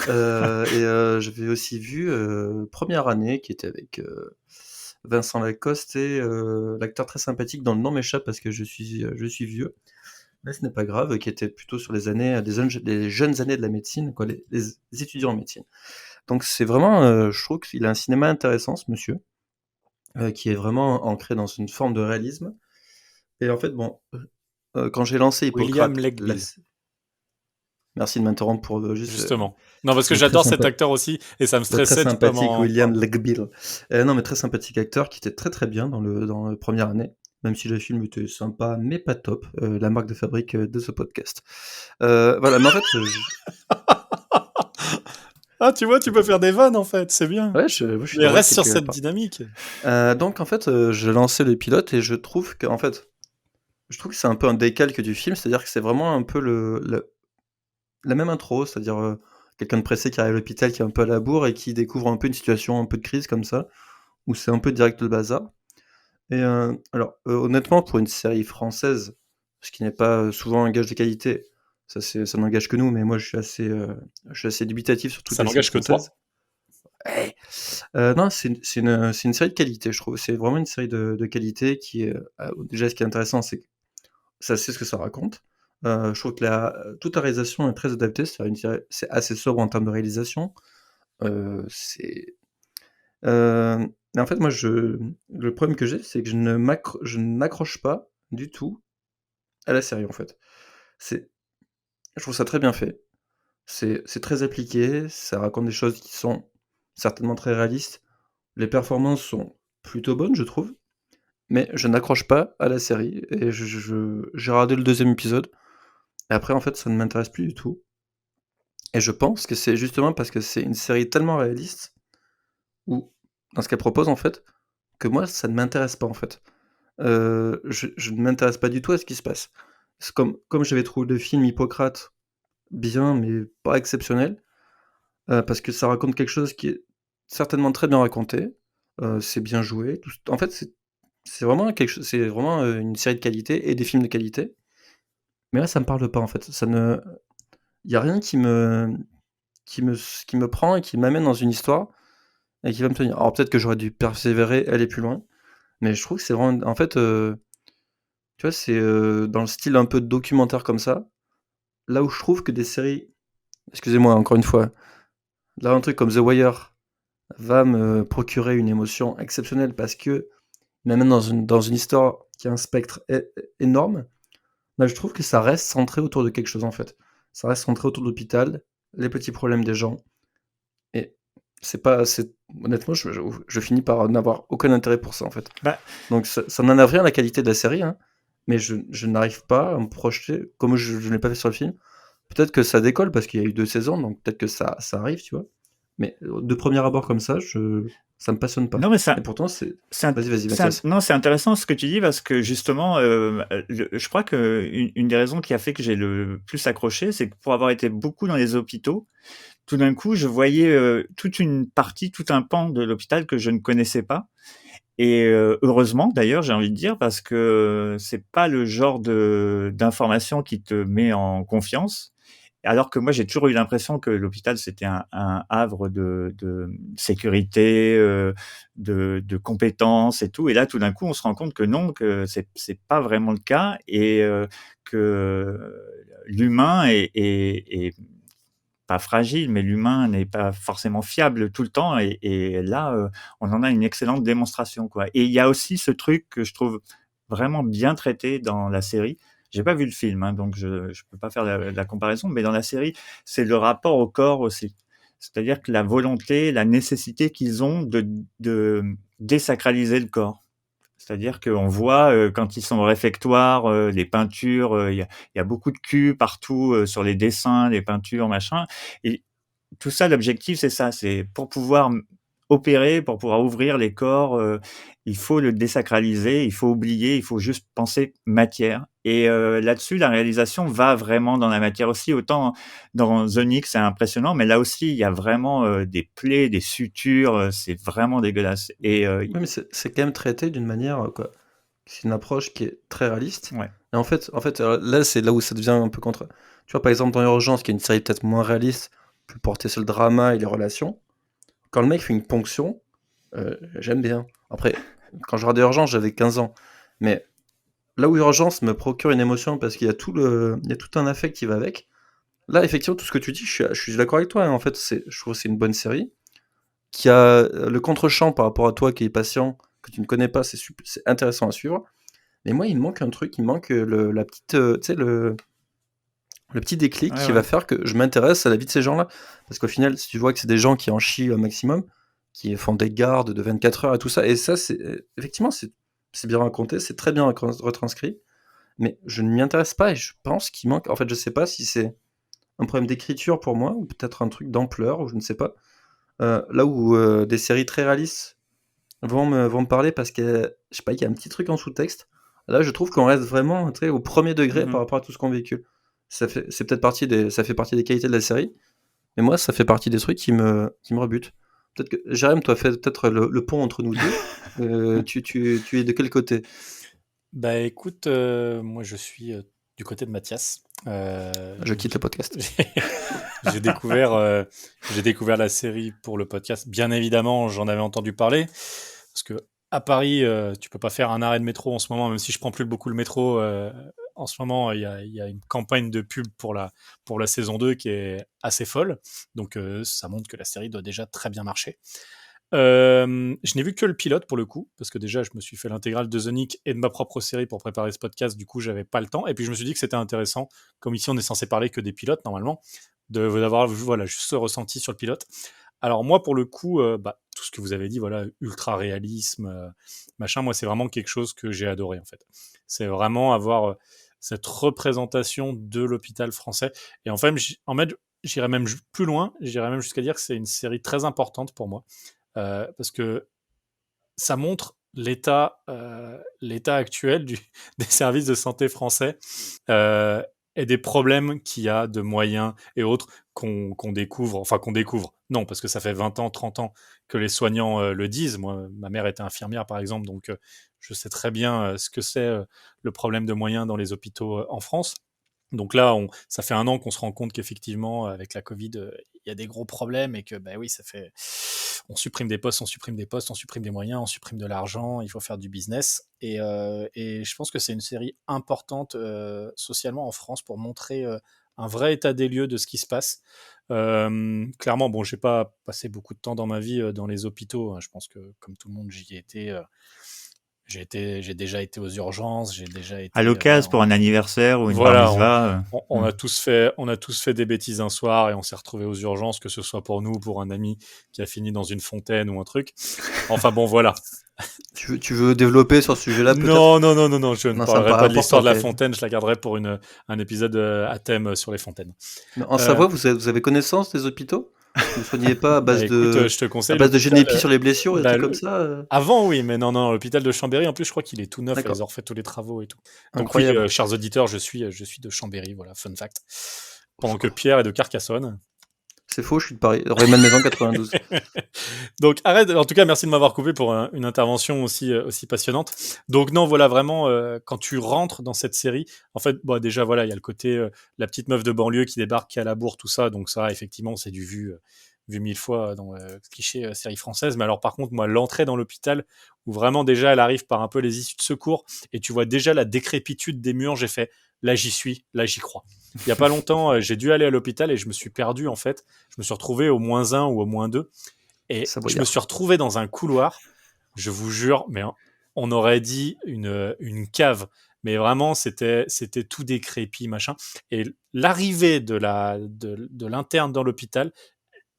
J'avais aussi vu Première année qui était avec Vincent Lacoste et l'acteur très sympathique dont le nom m'échappe parce que je suis vieux. Mais ce n'est pas grave, qui était plutôt sur les années, les jeunes années de la médecine, quoi, les étudiants en médecine. Donc c'est vraiment, je trouve qu'il a un cinéma intéressant, ce monsieur, qui est vraiment ancré dans une forme de réalisme. Et en fait, bon, quand j'ai lancé William Hippocrate, Legbill, merci de m'interrompre pour juste justement. Non, parce que le très j'adore cet sympa, acteur aussi, et ça me le très stressait de pas sympathique m'en William parler. Legbill. Non, mais très sympathique acteur qui était très très bien dans le première année, même si le film était sympa, mais pas top, la marque de fabrique de ce podcast. Voilà, mais en fait, Ah, tu vois, tu peux faire des vannes, en fait, c'est bien. ouais, je suis Mais drôle reste sur quelque cette part. dynamique. Donc en fait, j'ai lancé le pilote et je trouve que c'est un peu un décalque du film, c'est-à-dire que c'est vraiment un peu la même intro, c'est-à-dire quelqu'un de pressé qui arrive à l'hôpital, qui est un peu à la bourre et qui découvre un peu une situation un peu de crise comme ça, où c'est un peu direct le bazar. Et alors, honnêtement, pour une série française, ce qui n'est pas souvent un gage de qualité, ça n'engage que nous, mais moi je suis assez dubitatif sur toutes Ça les séries n'engage que toi. françaises. Ouais. Non, c'est une série de qualité, je trouve. C'est vraiment une série de qualité qui est. Déjà, ce qui est intéressant, c'est que ça sait ce que ça raconte. Je trouve que toute la réalisation est très adaptée. C'est assez sobre en termes de réalisation. C'est. Et en fait, le problème que j'ai, c'est que je ne m'accroche pas du tout à la série, en fait. C'est, je trouve ça très bien fait. C'est très appliqué. Ça raconte des choses qui sont certainement très réalistes. Les performances sont plutôt bonnes, je trouve. Mais je n'accroche pas à la série et j'ai regardé le deuxième épisode et après en fait ça ne m'intéresse plus du tout et je pense que c'est justement parce que c'est une série tellement réaliste ou dans ce qu'elle propose en fait, que moi ça ne m'intéresse pas en fait. Je ne m'intéresse pas du tout à ce qui se passe. C'est comme j'avais trouvé le film Hippocrate bien mais pas exceptionnel, parce que ça raconte quelque chose qui est certainement très bien raconté, c'est bien joué, en fait c'est vraiment c'est vraiment, une série de qualité et des films de qualité. Mais là, ça me parle pas, en fait. Il y a rien qui me prend et qui m'amène dans une histoire et qui va me tenir. Alors peut-être que j'aurais dû persévérer, aller plus loin, mais je trouve que c'est vraiment en fait, tu vois, c'est, dans le style un peu documentaire comme ça, là où je trouve que des séries excusez-moi encore une fois, là un truc comme The Wire va me procurer une émotion exceptionnelle parce qu'il m'amène dans une histoire qui a un spectre énorme. Là, je trouve que ça reste centré autour de quelque chose, en fait. Ça reste centré autour de l'hôpital, les petits problèmes des gens et honnêtement, je finis par n'avoir aucun intérêt pour ça, en fait. Bah, Donc ça n'enlève rien à la qualité de la série, hein, mais je n'arrive pas à me projeter comme je ne l'ai pas fait sur le film. Peut-être que ça décolle parce qu'il y a eu 2 saisons, donc peut-être que ça arrive, tu vois? Mais de premier abord comme ça, ça me passionne pas Non, mais et pourtant c'est int- vas-y, Mathias. non, c'est intéressant ce que tu dis parce que justement, je crois que une des raisons qui a fait que j'ai le plus accroché, c'est que pour avoir été beaucoup dans les hôpitaux, tout d'un coup, je voyais toute une partie, tout un pan de l'hôpital que je ne connaissais pas. Et heureusement d'ailleurs, j'ai envie de dire, parce que c'est pas le genre d'information qui te met en confiance. Alors que moi, j'ai toujours eu l'impression que l'hôpital, c'était un havre de sécurité, de compétences et tout. Et là, tout d'un coup, on se rend compte que non, que c'est pas vraiment le cas et que l'humain est pas fragile, mais l'humain n'est pas forcément fiable tout le temps. Et là, on en a une excellente démonstration, quoi. Et il y a aussi ce truc que je trouve vraiment bien traité dans la série. J'ai pas vu le film, hein, donc je peux pas faire la comparaison, mais dans la série, c'est le rapport au corps aussi. C'est-à-dire que la volonté, la nécessité qu'ils ont de désacraliser le corps. C'est-à-dire qu'on voit quand ils sont au réfectoire, les peintures, il y a beaucoup de cul partout sur les dessins, les peintures, machin. Et tout ça, l'objectif, c'est ça, c'est pour pouvoir opérer, pour pouvoir ouvrir les corps, il faut le désacraliser, il faut oublier, il faut juste penser matière. Et là-dessus, la réalisation va vraiment dans la matière aussi. Autant dans The Nick, c'est impressionnant, mais là aussi, il y a vraiment des plaies, des sutures, c'est vraiment dégueulasse. Et Oui, mais c'est quand même traité d'une manière, quoi. C'est une approche qui est très réaliste. ouais. Et alors là, c'est là où ça devient un peu contre. Tu vois, par exemple, dans Urgence, qui est une série peut-être moins réaliste, plus portée sur le drama et les relations, quand le mec fait une ponction, j'aime bien. Après, quand je regardais Urgence, j'avais 15 ans. Mais là où Urgence me procure une émotion parce qu'il y a il y a tout un affect qui va avec, là, effectivement, tout ce que tu dis, je suis d'accord avec toi, hein. En fait, je trouve que c'est une bonne série qui a le contre-champ par rapport à toi qui est patient, que tu ne connais pas, c'est intéressant à suivre. Mais moi, il me manque un truc, il me manque la petite, tu sais, le petit déclic Ouais, qui va ouais. faire que je m'intéresse à la vie de ces gens-là. Parce qu'au final, si tu vois que c'est des gens qui en chient au maximum, qui font des gardes de 24 heures et tout ça, et ça, effectivement, c'est bien raconté, c'est très bien retranscrit, mais je ne m'y intéresse pas et je pense qu'il manque. En fait, je sais pas si c'est un problème d'écriture pour moi ou peut-être un truc d'ampleur, ou je ne sais pas. Là où des séries très réalistes vont me parler parce que, je sais pas, il y a un petit truc en sous-texte. Là, je trouve qu'on reste vraiment, tu sais, au premier degré par Mhm. rapport à tout ce qu'on véhicule. C'est peut-être ça fait partie des qualités de la série, mais moi, ça fait partie des trucs qui me rebutent. Peut-être que, Jérém, toi, fais peut-être le pont entre nous deux. Tu es de quel côté? Bah écoute, moi je suis du côté de Mathias. Je quitte le podcast. J'ai découvert, j'ai découvert la série pour le podcast. Bien évidemment, j'en avais entendu parler parce que à Paris, tu peux pas faire un arrêt de métro en ce moment, même si je prends plus beaucoup le métro. En ce moment, il y a une campagne de pub pour la saison 2 qui est assez folle. Donc ça montre que la série doit déjà très bien marcher. Je n'ai vu que le pilote pour le coup, parce que déjà je me suis fait l'intégrale de The Nick et de ma propre série pour préparer ce podcast, du coup j'avais pas le temps, et puis je me suis dit que c'était intéressant, comme ici on est censé parler que des pilotes normalement, d'avoir voilà, juste ce ressenti sur le pilote. Alors moi pour le coup, tout ce que vous avez dit, voilà, ultra réalisme, machin, moi c'est vraiment quelque chose que j'ai adoré en fait. C'est vraiment avoir cette représentation de l'hôpital français, et en fait j'irais même plus loin, j'irais même jusqu'à dire que c'est une série très importante pour moi. Parce que ça montre l'état actuel des services de santé français euh, et des problèmes qu'il y a de moyens et autres qu'on découvre, enfin qu'on découvre, non, parce que ça fait 20 ans, 30 ans que les soignants le disent. Moi, ma mère était infirmière, par exemple, donc je sais très bien ce que c'est le problème de moyens dans les hôpitaux en France. Donc là, ça fait un an qu'on se rend compte qu'effectivement, avec la Covid, il y a des gros problèmes et que, bah oui, on supprime des postes, on supprime des postes, on supprime des moyens, on supprime de l'argent, il faut faire du business. Et je pense que c'est une série importante socialement en France pour montrer un vrai état des lieux de ce qui se passe. Clairement, bon, j'ai pas passé beaucoup de temps dans ma vie dans les hôpitaux, hein. Je pense que, comme tout le monde, j'y ai été. J'ai déjà été aux urgences, j'ai déjà À été. l'occasion pour un anniversaire ou une bar Voilà, mitzvah. on a tous fait des bêtises un soir et on s'est retrouvés aux urgences, que ce soit pour nous ou pour un ami qui a fini dans une fontaine ou un truc. Enfin bon, voilà. Tu veux développer sur ce sujet-là, peut-être? Non, je ne Non, ça me parlerai paraît pas de l'histoire de la important, quand même. fontaine, je la garderai pour un épisode à thème sur les fontaines. Mais en Euh, Savoie, vous avez connaissance des hôpitaux? Vous ne soignez pas Bah écoute, je te à conseille base de l'hôpital. génépi sur les blessures et des Bah, trucs comme ça? Avant, oui, mais non, l'hôpital de Chambéry, en plus, je crois qu'il est tout neuf, ils D'accord, ont refait tous les travaux et tout. Donc oui, incroyable. chers auditeurs, je suis de Chambéry, voilà, fun fact. Pendant que Oh, Pierre est de Carcassonne. c'est faux, je suis de Paris. Rue Malmaison 92. Donc arrête, en tout cas, merci de m'avoir coupé pour une intervention aussi passionnante. Donc non, voilà, vraiment, quand tu rentres dans cette série, en fait, bon, déjà, voilà, il y a le côté, la petite meuf de banlieue qui débarque, qui a la bourre, tout ça, donc ça, effectivement, c'est du vu 1000 fois dans cliché série française. Mais alors, par contre, moi, l'entrée dans l'hôpital, où vraiment, déjà, elle arrive par un peu les issues de secours, et tu vois déjà la décrépitude des murs, j'ai fait, là, j'y suis, là, j'y crois. Il y a pas longtemps, j'ai dû aller à l'hôpital et je me suis perdu, en fait. Je me suis retrouvé au -1 ou au -2. Et je me Savoyard. suis retrouvé dans un couloir, je vous jure, mais on aurait dit une cave. mais vraiment c'était tout décrépit machin. Et l'arrivée de l'interne dans l'hôpital,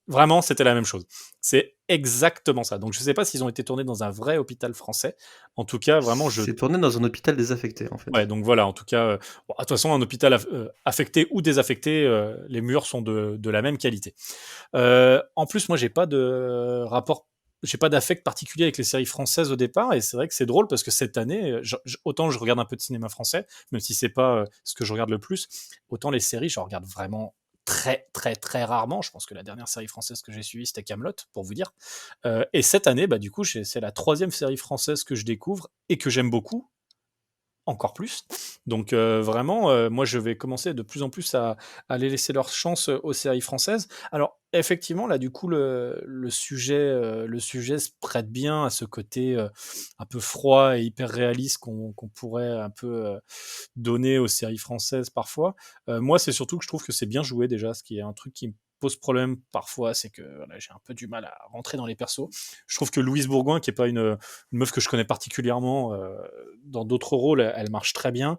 vraiment c'était la même chose. C'est exactement ça. Donc je sais pas s'ils ont été tournés dans un vrai hôpital français. En tout cas, vraiment C'est tourné dans un hôpital désaffecté, en fait. Ouais, donc voilà, en tout cas, bon, de toute façon, un hôpital affecté ou désaffecté, les murs sont de la même qualité. En plus, moi, j'ai pas d'affect particulier avec les séries françaises au départ, et c'est vrai que c'est drôle parce que cette année, autant je regarde un peu de cinéma français, même si c'est pas ce que je regarde le plus, autant les séries, je regarde vraiment très très très rarement. Je pense que la dernière série française que j'ai suivie, c'était Kaamelott, pour vous dire. Et cette année, bah du coup, c'est la 3e série française que je découvre et que j'aime beaucoup encore plus. Donc vraiment, moi je vais commencer de plus en plus à aller laisser leur chance aux séries françaises. Alors effectivement, là du coup le sujet se prête bien à ce côté un peu froid et hyper réaliste qu'on pourrait un peu donner aux séries françaises parfois. Moi, c'est surtout que je trouve que c'est bien joué déjà, ce qui est un truc qui me pose problème parfois, c'est que voilà, j'ai un peu du mal à rentrer dans les persos. Je trouve que Louise Bourgoin, qui est pas une meuf que je connais particulièrement, dans d'autres rôles, elle marche très bien.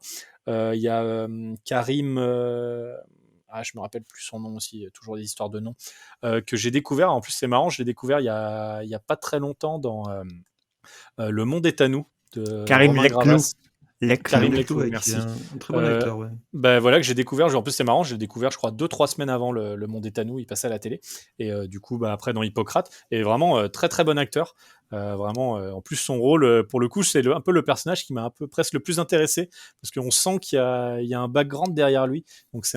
Il y a Karim, je me rappelle plus son nom aussi, toujours des histoires de noms, que j'ai découvert. En plus, c'est marrant, je l'ai découvert il y a pas très longtemps dans Le Monde est à nous de Karim Romain Leclou. Gravas. Karim Leclou, Leclou, ouais, qui est merci. un très bon acteur, ouais. Ben voilà que j'ai découvert. En plus, c'est marrant, j'ai découvert, je crois, 2-3 semaines avant Le Monde est à nous. Il passait à la télé. Et du coup, bah, après, dans Hippocrate. Et vraiment, très très bon acteur. Vraiment, en plus, son rôle, pour le coup, c'est un peu le personnage qui m'a un peu presque le plus intéressé. Parce qu'on sent qu'il y a un background derrière lui. Donc,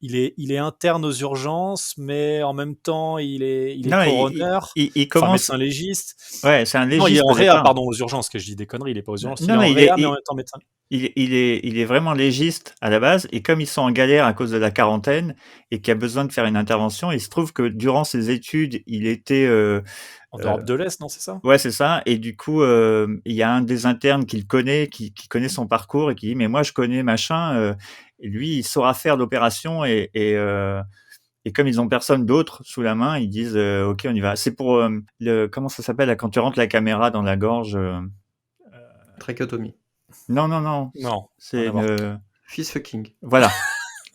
il est interne aux urgences, mais en même temps, il est Non, coroner. il Enfin, commence. médecin légiste. Ouais, c'est un Non, il est légiste en au réa, départ. pardon, aux urgences, que je dis des conneries. Il est pas aux urgences. Il est Non, en il réa, mais est, en même temps médecin. il est vraiment légiste à la base, et comme ils sont en galère à cause de la quarantaine et qu'il y a besoin de faire une intervention, il se trouve que durant ses études, il était En Europe de l'Est, non, c'est ça? ouais, c'est ça. Et du coup, il y a un des internes qu'il connaît, qui connaît son parcours et qui dit, mais moi, je connais machin. Et lui, il saura faire l'opération et comme ils ont personne d'autre sous la main, ils disent, ok, on y va. C'est pour comment ça s'appelle là, quand tu rentres la caméra dans la gorge. Trachéotomie. Non, Non, c'est rien à voir. Fist fucking. voilà.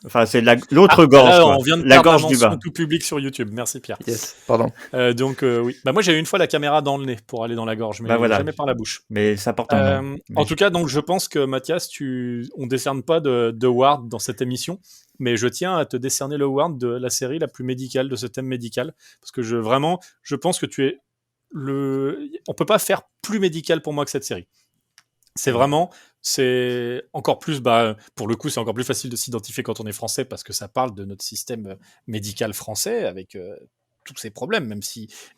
Enfin, c'est l'autre Ah, gorge, là, quoi. on vient de La perdre la gorge du mention bas. tout public sur YouTube. Merci Pierre. Yes, pardon. Donc oui. Bah moi j'ai eu une fois la caméra dans le nez pour aller dans la gorge, mais Bah voilà. jamais par la bouche. Mais ça porte un nom. En Mais tout cas, donc je pense que Mathias, on décerne pas de award dans cette émission, mais je tiens à te décerner le award de la série la plus médicale de ce thème médical, parce que je pense que tu es on peut pas faire plus médical pour moi que cette série. C'est encore plus, pour le coup, c'est encore plus facile de s'identifier quand on est français parce que ça parle de notre système médical français avec tous ses problèmes,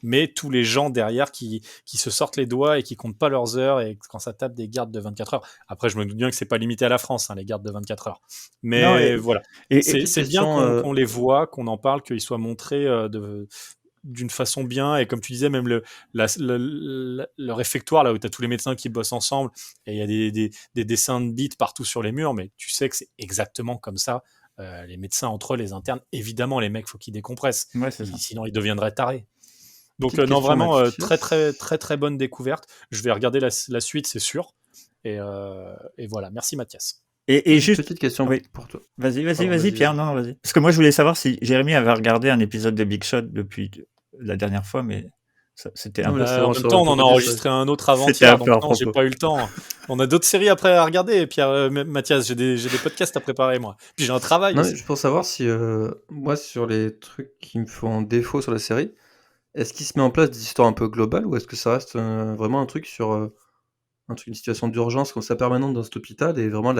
mais tous les gens derrière qui se sortent les doigts et qui comptent pas leurs heures et quand ça tape des gardes de 24 heures. Après, je me doute bien que c'est pas limité à la France, hein, les gardes de 24 heures. non, Mais voilà. C'est bien question, qu'on les voit, qu'on en parle, qu'ils soient montrés d'une façon bien, et comme tu disais, même le réfectoire là où tu as tous les médecins qui bossent ensemble et il y a des dessins de bites partout sur les murs, mais tu sais que c'est exactement comme ça. Les médecins entre eux, les internes, évidemment les mecs faut qu'ils décompressent, ouais, c'est ça. sinon ils deviendraient tarés. Donc Petite non, question, vraiment Mathias. très très très très bonne découverte. Je vais regarder la suite, c'est sûr. Et voilà, merci Mathias. Et juste, Petite question oui. pour toi. Vas-y, Pardon, vas-y, Pierre, vas-y. non, vas-y. Parce que moi, je voulais savoir si Jérémy avait regardé un épisode de Big Shot depuis la dernière fois, mais c'était un Non, peu... mais là, c'est En bon, même ça temps, on aurait en a pu dire enregistré un autre C'était avant-hier, un peu donc à non, j'ai propos. pas eu le temps. On a d'autres séries après à regarder, Pierre, Mathias, j'ai des podcasts à préparer, moi. Puis j'ai un travail Non, mais aussi. juste pour savoir si, moi, sur les trucs qui me font défaut sur la série, est-ce qu'il se met en place des histoires un peu globales ou est-ce que ça reste vraiment un truc sur une situation d'urgence comme ça permanente dans cet hôpital et vraiment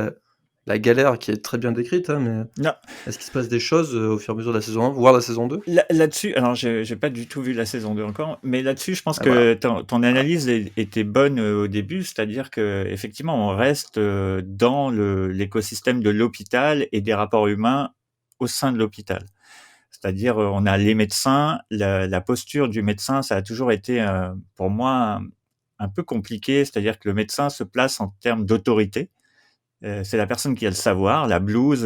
la galère qui est très bien décrite, hein, mais Non, est-ce qu'il se passe des choses au fur et à mesure de la saison 1, voire la saison 2? là-dessus, alors j'ai pas du tout vu la saison 2 encore, mais là-dessus, je pense Ah, que voilà. ton analyse était bonne au début, c'est-à-dire que effectivement, on reste dans l'écosystème de l'hôpital et des rapports humains au sein de l'hôpital. C'est-à-dire, on a les médecins, la posture du médecin, ça a toujours été, pour moi, un peu compliqué. C'est-à-dire que le médecin se place en termes d'autorité. C'est la personne qui a le savoir, la blouse,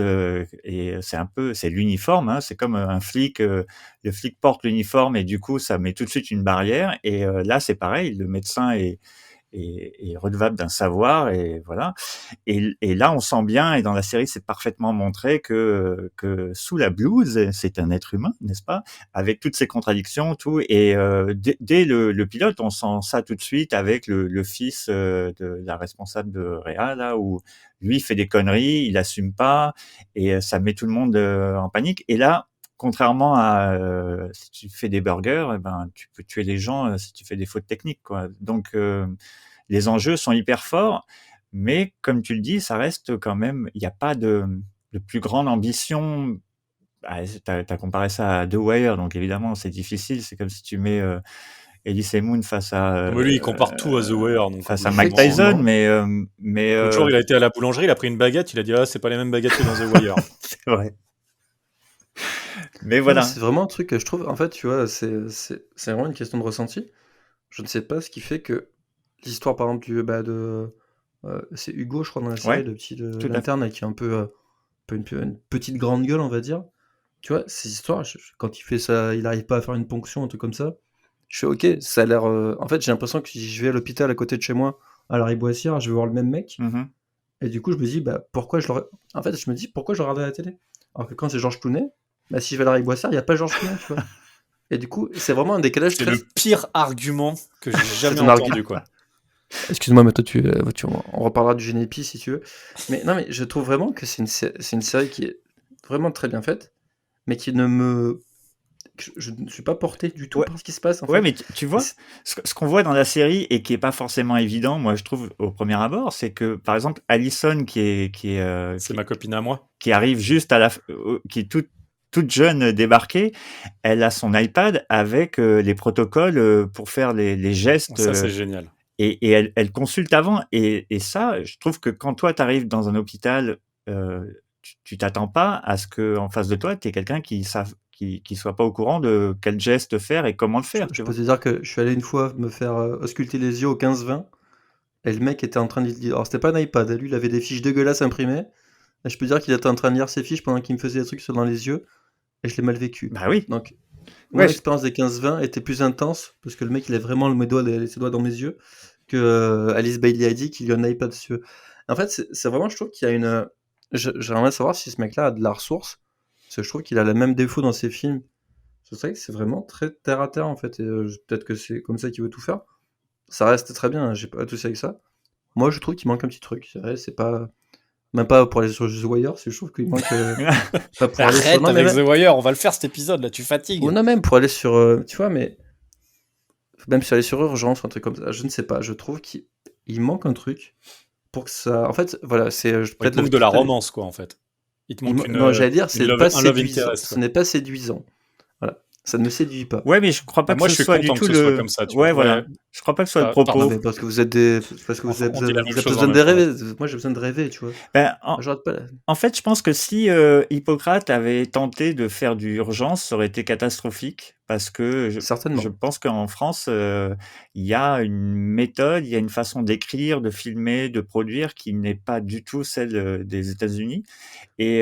et c'est l'uniforme, hein. C'est comme un flic, le flic porte l'uniforme et du coup, ça met tout de suite une barrière. Et là, c'est pareil, le médecin est redevable d'un savoir, et voilà. Et là, on sent bien, et dans la série, c'est parfaitement montré que sous la blouse, c'est un être humain, n'est-ce pas, avec toutes ses contradictions, tout. Et dès le pilote, on sent ça tout de suite avec le fils de la responsable de Réa, là, où lui fait des conneries, il assume pas, et ça met tout le monde en panique. Et là, contrairement à si tu fais des burgers, eh ben tu peux tuer les gens si tu fais des fautes techniques, quoi. Donc les enjeux sont hyper forts, mais comme tu le dis, ça reste quand même, il n'y a pas de plus grande ambition. Ah, t'as comparé ça à The Wire, donc évidemment c'est difficile. C'est comme si tu mets Elise Moon face à Non, mais lui, il compare tout à The Wire. Donc, face au à bout d'un Mike moment, Tyson, mais l'autre jour, il a été à la boulangerie, il a pris une baguette, il a dit, ah, c'est pas les mêmes baguettes que dans The Wire. c'est vrai. Mais Non, mais voilà. c'est vraiment un truc que je trouve, en fait, tu vois, c'est vraiment une question de ressenti. Je ne sais pas ce qui fait que l'histoire, par exemple, c'est Hugo, je crois, dans la série, Ouais, le petit tout à fait. l'interne, qui est un peu une petite grande gueule, on va dire. Tu vois, ces histoires, quand il fait ça, il arrive pas à faire une ponction, un truc comme ça. Je fais ok, ça a l'air. En fait, j'ai l'impression que si je vais à l'hôpital à côté de chez moi, à la Riboissière, je vais voir le même mec. Mhm. Et du coup, je me dis, bah, pourquoi je l'aurais. En fait, je me dis, pourquoi je le regarde à la télé? Alors que quand c'est Georges Clooney, bah, si je vais à la Riboissière, il n'y a pas Georges Clooney, tu vois. Et du coup, c'est vraiment un décalage C'est très. le pire argument que j'ai jamais un entendu, argument. quoi. Excuse-moi, mais toi, on reparlera du Génépi si tu veux. Mais non, mais je trouve vraiment que c'est une série qui est vraiment très bien faite, mais qui ne me. Je ne suis pas porté du tout Ouais. par ce qui se passe, en Ouais, fait. mais tu vois, ce qu'on voit dans la série et qui est pas forcément évident, moi je trouve au premier abord, c'est que par exemple Allison C'est ma copine à moi. qui arrive juste à qui est toute jeune débarquée, elle a son iPad avec les protocoles pour faire les gestes, Ça, c'est génial. et elle consulte avant, et ça, je trouve que quand toi t'arrives dans un hôpital, tu t'attends pas à ce que en face de toi t'aies quelqu'un qui soit pas au courant de quel geste faire et comment le faire, Je tu peux vois. te dire que je suis allé une fois me faire ausculter les yeux au 15-20, et le mec était en train de lire. Alors, c'était pas un iPad, lui, il avait des fiches dégueulasses imprimées. Et je peux dire qu'il était en train de lire ses fiches pendant qu'il me faisait des trucs dans les yeux, et je l'ai mal vécu. Bah oui. Donc, mon Ouais, expérience des 15-20 était plus intense, parce que le mec, il a vraiment ses doigts dans mes yeux, que Alice Bailey a dit qu'il y a un iPad dessus. En fait, c'est vraiment, je trouve qu'il y a une. J'aimerais savoir si ce mec-là a de la ressource, parce que je trouve qu'il a le même défaut dans ses films. C'est vrai que c'est vraiment très terre à terre, en fait, et peut-être que c'est comme ça qu'il veut tout faire. Ça reste très bien, hein, j'ai pas de souci avec ça. Moi, je trouve qu'il manque un petit truc. C'est vrai, c'est pas. Même pas pour aller sur The Wire, je trouve qu'il manque. Pas pour aller sur. Arrête Non, mais avec même. The Wire, on va le faire cet épisode, là, tu fatigues. Ou non, même pour aller sur. Tu vois, mais. Même si aller sur Urgence ou un truc comme ça, je ne sais pas. Je trouve qu'il manque un truc pour que ça. En fait, voilà, c'est Ouais, il peut-être te manque de la romance, quoi, en fait. Il te manque Non, j'allais dire, c'est pas un love séduisant. interest, Ce quoi. n'est pas séduisant. Voilà. Ça ne me séduit pas. ouais, mais je crois pas Ah, que moi, ce je suis soit du content tout que ce soit le. comme ça, tu Ouais, vois. voilà. Ouais. Je crois pas que ce soit le Pardon. Non, propos. mais parce que vous êtes des. Parce que vous On dit la même avez chose besoin en de même temps. rêver. Moi, j'ai besoin de rêver, tu vois. Ben, J'arrête pas. en fait, je pense que si Hippocrate avait tenté de faire du urgence, ça aurait été catastrophique, parce que Certainement. je pense qu'en France, il y a une méthode, il y a une façon d'écrire, de filmer, de produire qui n'est pas du tout celle des États-Unis. Et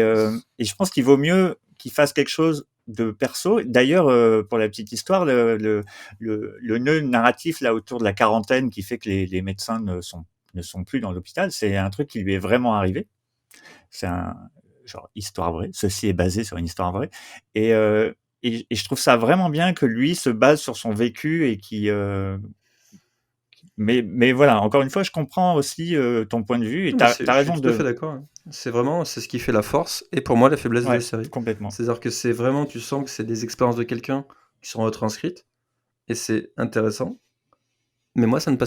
je pense qu'il vaut mieux qu'il fasse quelque chose de perso. D'ailleurs, pour la petite histoire, le nœud narratif là autour de la quarantaine qui fait que les médecins ne sont plus dans l'hôpital, c'est un truc qui lui est vraiment arrivé. C'est un genre histoire vraie. Ceci est basé sur une histoire vraie. Et je trouve ça vraiment bien que lui se base sur son vécu et mais voilà, encore une fois, je comprends aussi ton point de vue, et Non, mais t'as je suis raison tout à fait d'accord, hein. C'est ce qui fait la force et pour moi la faiblesse de la Ouais, série. complètement. C'est-à-dire que c'est vraiment, tu sens que c'est des expériences de quelqu'un qui sont retranscrites et c'est intéressant. Mais moi, ça me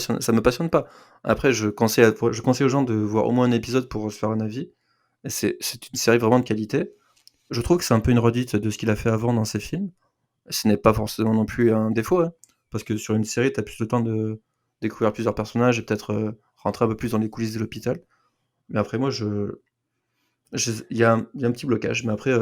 passionne pas. Après, je conseille aux gens de voir au moins un épisode pour se faire un avis. Et c'est une série vraiment de qualité. Je trouve que c'est un peu une redite de ce qu'il a fait avant dans ses films. Ce n'est pas forcément non plus un défaut, hein, parce que sur une série, tu as plus le temps de découvrir plusieurs personnages et peut-être rentrer un peu plus dans les coulisses de l'hôpital. Mais après, moi, il y a un petit blocage. Mais après,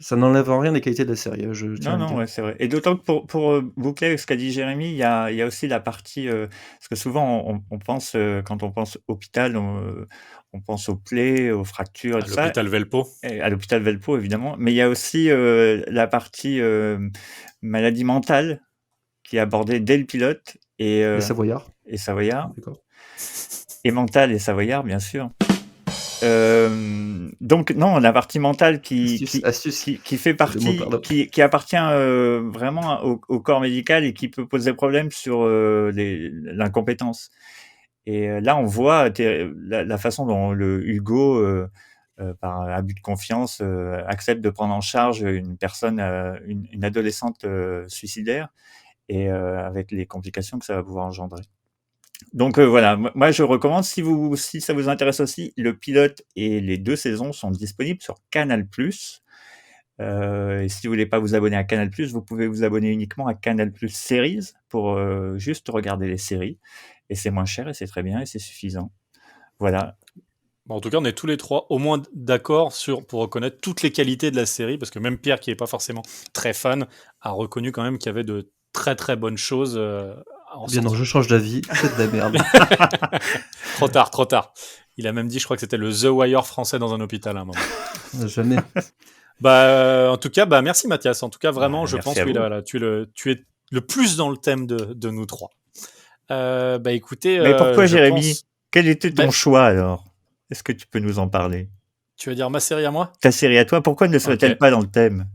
ça n'enlève en rien les qualités de la série, je tiens à le Non, dire. ouais, c'est vrai. Et d'autant que pour boucler ce qu'a dit Jérémy, il y a aussi la partie, parce que souvent on pense, quand on pense hôpital, on pense aux plaies, aux fractures et À tout ça, l'hôpital Velpo. et à l'hôpital Velpo évidemment, mais il y a aussi la partie maladie mentale qui est abordée dès le pilote, Les Savoyards, et Savoyard. d'accord. Et mental et savoyard, bien sûr. Donc non, la partie mentale Astuce. qui fait Le mot, partie, pardon. qui appartient vraiment au corps médical et qui peut poser problème sur l'incompétence. Et là, on voit la façon dont le Hugo, par abus de confiance, accepte de prendre en charge une personne, une adolescente suicidaire, et avec les complications que ça va pouvoir engendrer. Donc voilà, moi je recommande, si ça vous intéresse aussi, le pilote et les 2 saisons sont disponibles sur Canal+. Et si vous voulez pas vous abonner à Canal+, vous pouvez vous abonner uniquement à Canal+ Series pour juste regarder les séries. Et c'est moins cher et c'est très bien et c'est suffisant. Voilà. Bon, en tout cas, on est tous les trois au moins d'accord pour reconnaître toutes les qualités de la série, parce que même Pierre, qui n'est pas forcément très fan, a reconnu quand même qu'il y avait de très très bonnes choses à en Eh bien non, sortir. je change d'avis, c'est de la merde. Trop tard, trop tard. Il a même dit, je crois que c'était le The Wire français dans un hôpital à un moment. Jamais. En tout cas, merci Mathias. En tout cas, vraiment, je Merci pense à oui, vous. là, tu es le plus dans le thème de nous trois. Écoutez, Mais pourquoi, je Jérémy? pense. Quel était ton Ben, choix alors? Est-ce que tu peux nous en parler? tu veux dire ma série à moi? Ta série à toi, pourquoi ne serait-elle Ok. pas dans le thème?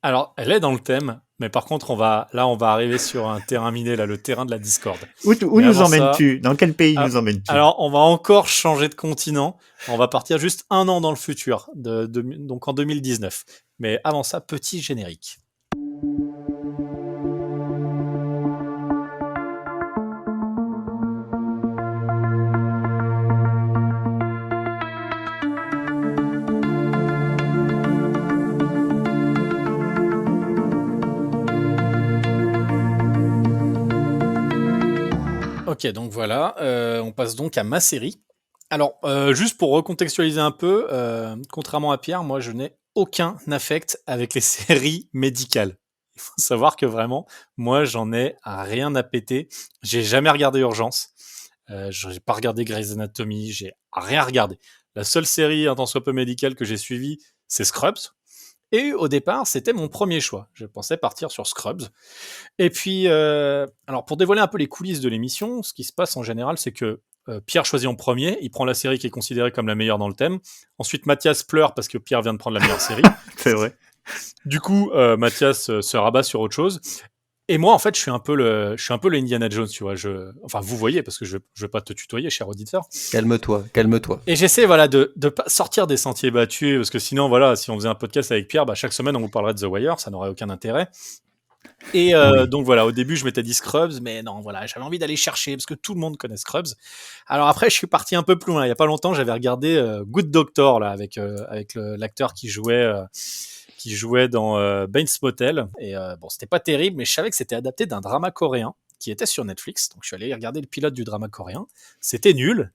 Alors, elle est dans le thème, mais par contre, on va arriver sur un terrain miné, là, le terrain de la discorde. Où Mais nous avant ça, emmènes-tu? Dans quel pays ah, nous emmènes-tu? alors, on va encore changer de continent. On va partir juste un an dans le futur, donc en 2019. Mais avant ça, petit générique. Ok, donc voilà, on passe donc à ma série. Alors, juste pour recontextualiser un peu, contrairement à Pierre, moi je n'ai aucun affect avec les séries médicales. Il faut savoir que vraiment, moi j'en ai rien à péter. J'ai jamais regardé Urgence, j'ai pas regardé Grey's Anatomy, j'ai rien regardé. La seule série un tant soit peu médicale que j'ai suivie, c'est Scrubs. Et au départ, c'était mon premier choix. Je pensais partir sur Scrubs. Et puis, alors pour dévoiler un peu les coulisses de l'émission, ce qui se passe en général, c'est que Pierre choisit en premier, il prend la série qui est considérée comme la meilleure dans le thème. Ensuite, Mathias pleure parce que Pierre vient de prendre la meilleure série. C'est vrai. Du coup, Mathias se rabat sur autre chose. Et moi, en fait, je suis un peu le Indiana Jones, tu vois. Enfin, vous voyez, parce que je vais pas te tutoyer, cher auditeur. Calme-toi, calme-toi. Et j'essaie, voilà, de pas sortir des sentiers battus, parce que sinon, voilà, si on faisait un podcast avec Pierre, chaque semaine, on vous parlerait de The Wire, ça n'aurait aucun intérêt. Et Oui. donc voilà, au début je m'étais dit Scrubs, mais non, voilà, j'avais envie d'aller chercher parce que tout le monde connaît Scrubs. Alors après, je suis parti un peu plus loin. Il y a pas longtemps, j'avais regardé Good Doctor là avec l'acteur qui jouait dans Bates Motel. Et bon, c'était pas terrible, mais je savais que c'était adapté d'un drama coréen qui était sur Netflix. Donc je suis allé regarder le pilote du drama coréen. C'était nul.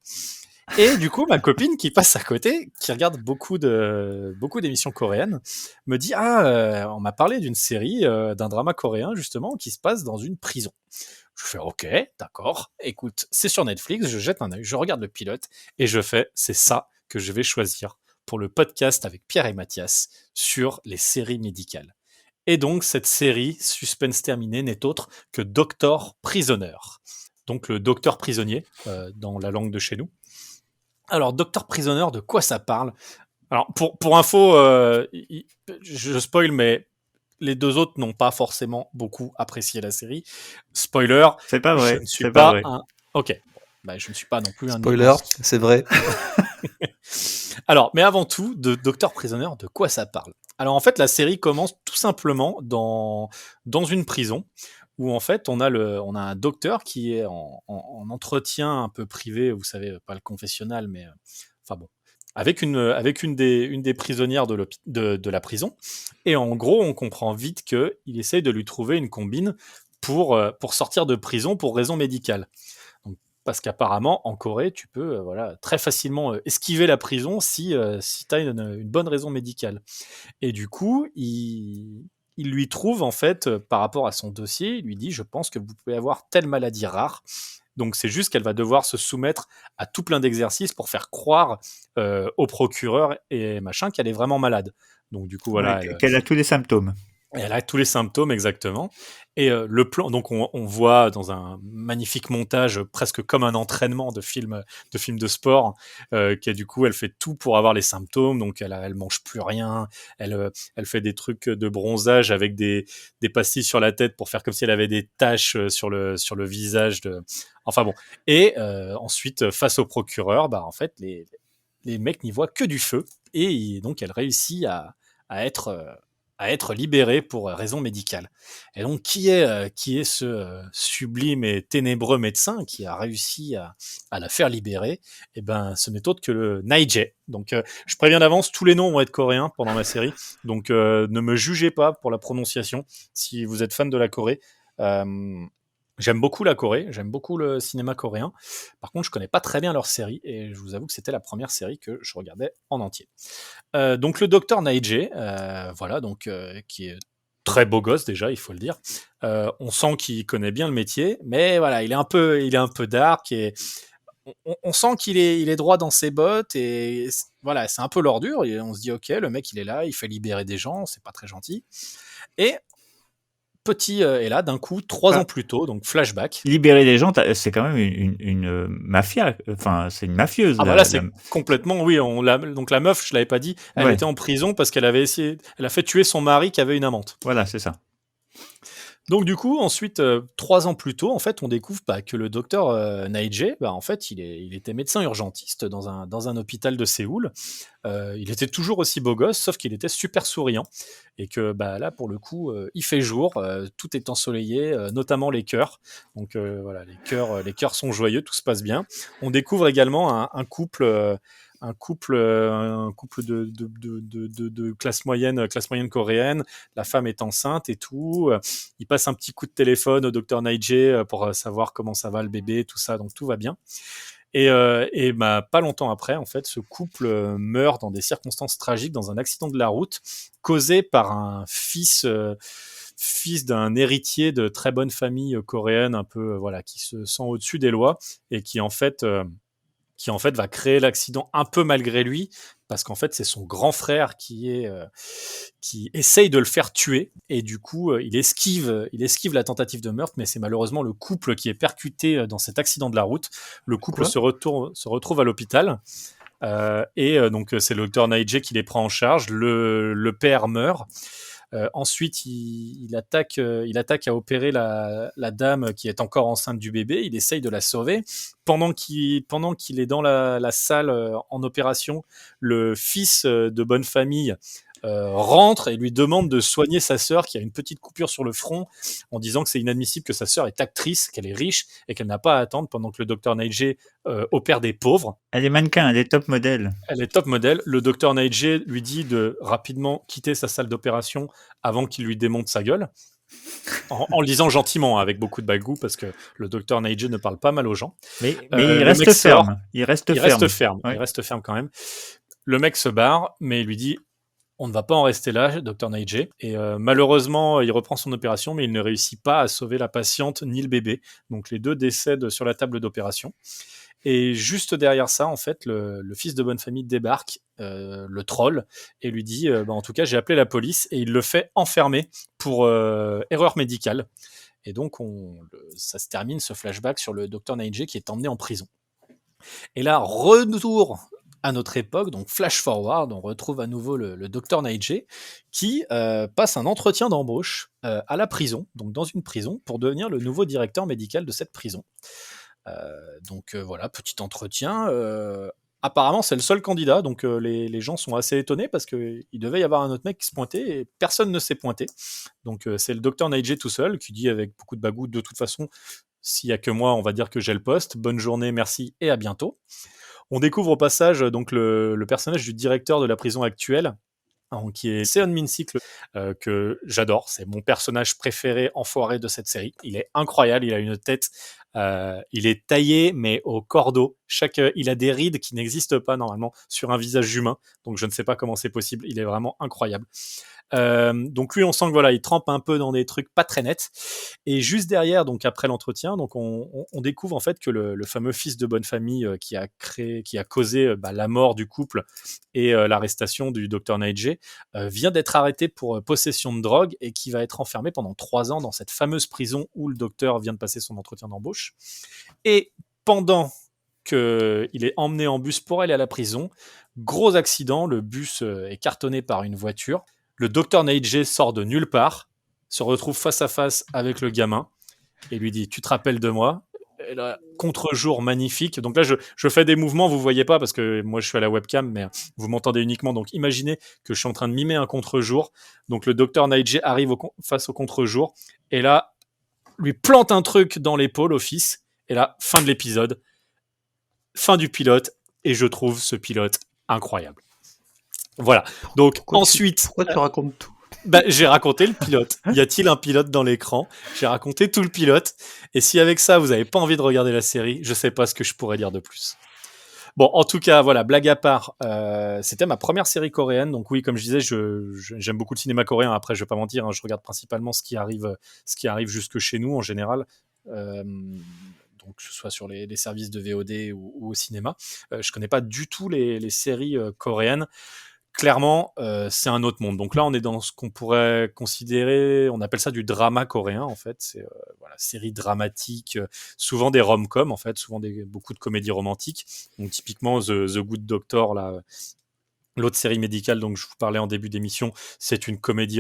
Et du coup, ma copine qui passe à côté, qui regarde beaucoup d'émissions coréennes, me dit on m'a parlé d'une série, d'un drama coréen justement qui se passe dans une prison. Je fais ok, d'accord. Écoute, c'est sur Netflix, je jette un œil, je regarde le pilote et je fais c'est ça que je vais choisir pour le podcast avec Pierre et Mathias sur les séries médicales. Et donc cette série suspense terminé n'est autre que Doctor Prisoner. Donc le docteur prisonnier dans la langue de chez nous. Alors, Docteur Prisoner, de quoi ça parle? Alors, pour info, je spoil, mais les deux autres n'ont pas forcément beaucoup apprécié la série. Spoiler, C'est pas je vrai. ne suis C'est pas pas vrai. un... Ok, je ne suis pas non plus un Spoiler, immense... c'est vrai. Alors, mais avant tout, de Docteur Prisoner, de quoi ça parle? Alors, en fait, la série commence tout simplement dans une prison où, en fait, on a un docteur qui est en entretien un peu privé, vous savez, pas le confessionnal, mais enfin bon, avec une des prisonnières de la prison. Et en gros, on comprend vite qu'il essaye de lui trouver une combine pour sortir de prison pour raison médicale. Donc, parce qu'apparemment, en Corée, tu peux très facilement esquiver la prison si tu as une bonne raison médicale. Et du coup, il lui trouve, en fait, par rapport à son dossier, il lui dit, je pense que vous pouvez avoir telle maladie rare. Donc c'est juste qu'elle va devoir se soumettre à tout plein d'exercices pour faire croire au procureur et machin qu'elle est vraiment malade. Donc du coup, voilà. Ouais, qu'elle a tous les symptômes. Et elle a tous les symptômes exactement. Et le plan, donc on voit dans un magnifique montage, presque comme un entraînement de film de sport, qui du coup, elle fait tout pour avoir les symptômes. Donc elle mange plus rien. Elle fait des trucs de bronzage avec des pastilles sur la tête pour faire comme si elle avait des taches sur le visage. Enfin bon. Et ensuite, face au procureur, bah en fait, les mecs n'y voient que du feu. Et donc elle réussit à être à être libérée pour raison médicale. Et donc, qui est ce sublime et ténébreux médecin qui a réussi à la faire libérer? Eh ben, ce n'est autre que le Naijay. Donc, je préviens d'avance, tous les noms vont être coréens pendant la série. Donc, ne me jugez pas pour la prononciation si vous êtes fan de la Corée. Euh, J'aime beaucoup la Corée, j'aime beaucoup le cinéma coréen. Par contre, je connais pas très bien leur série et je vous avoue que c'était la première série que je regardais en entier. Donc le docteur Naijay, voilà, donc qui est très beau gosse déjà, il faut le dire. On sent qu'il connaît bien le métier, mais voilà, il est un peu dark et on sent qu'il est droit dans ses bottes et voilà, c'est un peu l'ordure. Et on se dit ok, le mec il est là, il fait libérer des gens, c'est pas très gentil. Et et là d'un coup, 3 ans Enfin, plus tôt, donc flashback. libérer les gens, c'est quand même mafia. Enfin, c'est une mafieuse. Ah bah là c'est complètement oui, donc la meuf, je l'avais pas dit, elle Ouais, était en prison parce elle a fait tuer son mari qui avait une amante. voilà, c'est ça. Donc du coup, ensuite, 3 ans plus tôt, en fait, on découvre que le docteur Naijay, bah, en fait, il était médecin urgentiste dans un hôpital de Séoul. Il était toujours aussi beau gosse, sauf qu'il était super souriant. Et que bah, là, pour le coup, il fait jour, tout est ensoleillé, notamment les chœurs. Donc voilà, les chœurs sont joyeux, tout se passe bien. On découvre également un couple... un couple de classe moyenne coréenne. La femme est enceinte et tout. Il passe un petit coup de téléphone au docteur Naijay pour savoir comment ça va le bébé, tout ça, donc tout va bien. Et bah, pas longtemps après, en fait, ce couple meurt dans des circonstances tragiques dans un accident de la route causé par un fils d'un héritier de très bonne famille coréenne, un peu voilà, qui se sent au-dessus des lois et qui en fait va créer l'accident un peu malgré lui, parce qu'en fait c'est son grand frère qui essaye de le faire tuer, et du coup il esquive la tentative de meurtre, mais c'est malheureusement le couple qui est percuté dans cet accident de la route. Le couple Quoi? se retrouve à l'hôpital, et donc c'est le docteur Naijay qui les prend en charge. Le père meurt. Ensuite, il attaque à opérer la dame qui est encore enceinte du bébé. Il essaye de la sauver. Pendant qu'il est dans la salle en opération, le fils de bonne famille rentre et lui demande de soigner sa sœur qui a une petite coupure sur le front, en disant que c'est inadmissible que sa sœur est actrice, qu'elle est riche et qu'elle n'a pas à attendre pendant que le docteur Naijay opère des pauvres. Elle est mannequin, elle est top modèle. Elle est top modèle. Le docteur Naijay lui dit de rapidement quitter sa salle d'opération avant qu'il lui démonte sa gueule, en le disant gentiment, avec beaucoup de bagou, parce que le docteur Naijay ne parle pas mal aux gens. Mais il Le mec reste sort, ferme. Il reste il ferme. reste ferme, il Ouais. reste ferme quand même. Le mec se barre, mais il lui dit on ne va pas en rester là, docteur Naijay. Et malheureusement, il reprend son opération, mais il ne réussit pas à sauver la patiente ni le bébé. Donc les deux décèdent sur la table d'opération. Et juste derrière ça, en fait, le fils de bonne famille débarque, le troll, et lui dit bah, en tout cas, j'ai appelé la police, et il le fait enfermer pour erreur médicale. Et donc, ça se termine, ce flashback sur le docteur Naijay qui est emmené en prison. Et là, retour à notre époque, donc flash forward, on retrouve à nouveau le docteur Naijay qui passe un entretien d'embauche à la prison, donc dans une prison, pour devenir le nouveau directeur médical de cette prison. Donc voilà, petit entretien. Apparemment, c'est le seul candidat, donc les gens sont assez étonnés parce qu'il devait y avoir un autre mec qui se pointait et personne ne s'est pointé. Donc c'est le docteur Naijay tout seul qui dit avec beaucoup de bagou, de toute façon, s'il y a que moi, on va dire que j'ai le poste. Bonne journée, merci et à bientôt. On découvre au passage donc le personnage du directeur de la prison actuelle, qui est Seon Min-sik, que j'adore. C'est mon personnage préféré enfoiré de cette série. Il est incroyable, il a une tête Il est taillé, mais au cordeau. Il a des rides qui n'existent pas normalement sur un visage humain. Donc, je ne sais pas comment c'est possible. Il est vraiment incroyable. Donc lui, on sent que voilà, il trempe un peu dans des trucs pas très nets. Et juste derrière, donc après l'entretien, donc on découvre en fait que le fameux fils de bonne famille qui a causé la mort du couple et l'arrestation du docteur Nigel vient d'être arrêté pour possession de drogue et qui va être enfermé pendant 3 ans dans cette fameuse prison où le docteur vient de passer son entretien d'embauche. Et pendant qu'il est emmené en bus pour aller à la prison, gros accident, le bus est cartonné par une voiture. Le docteur Nigel sort de nulle part, se retrouve face à face avec le gamin et lui dit « Tu te rappelles de moi ?» Et là, contre-jour magnifique. Donc là, je fais des mouvements, vous voyez pas parce que moi je suis à la webcam, mais vous m'entendez uniquement. Donc imaginez que je suis en train de mimer un contre-jour. Donc le docteur Nigel arrive face au contre-jour et là, lui plante un truc dans l'épaule au fils. Et là, fin de l'épisode, fin du pilote. Et je trouve ce pilote incroyable. Voilà. Donc Pourquoi tu racontes tout? J'ai raconté le pilote. Y a-t-il un pilote dans l'écran? J'ai raconté tout le pilote. Et si avec ça, vous n'avez pas envie de regarder la série, je sais pas ce que je pourrais dire de plus. Bon, en tout cas, voilà, blague à part, c'était ma première série coréenne. Donc oui, comme je disais, j'aime beaucoup le cinéma coréen. Après, je vais pas mentir, hein, je regarde principalement ce qui arrive jusque chez nous en général. Donc que ce soit sur les services de VOD ou au cinéma. Je connais pas du tout les séries coréennes. Clairement, c'est un autre monde. Donc là, on est dans ce qu'on pourrait considérer, on appelle ça du drama coréen, en fait. C'est série dramatique, souvent des rom-coms, en fait, beaucoup de comédies romantiques. Donc typiquement, The Good Doctor, là, l'autre série médicale dont je vous parlais en début d'émission, c'est une comédie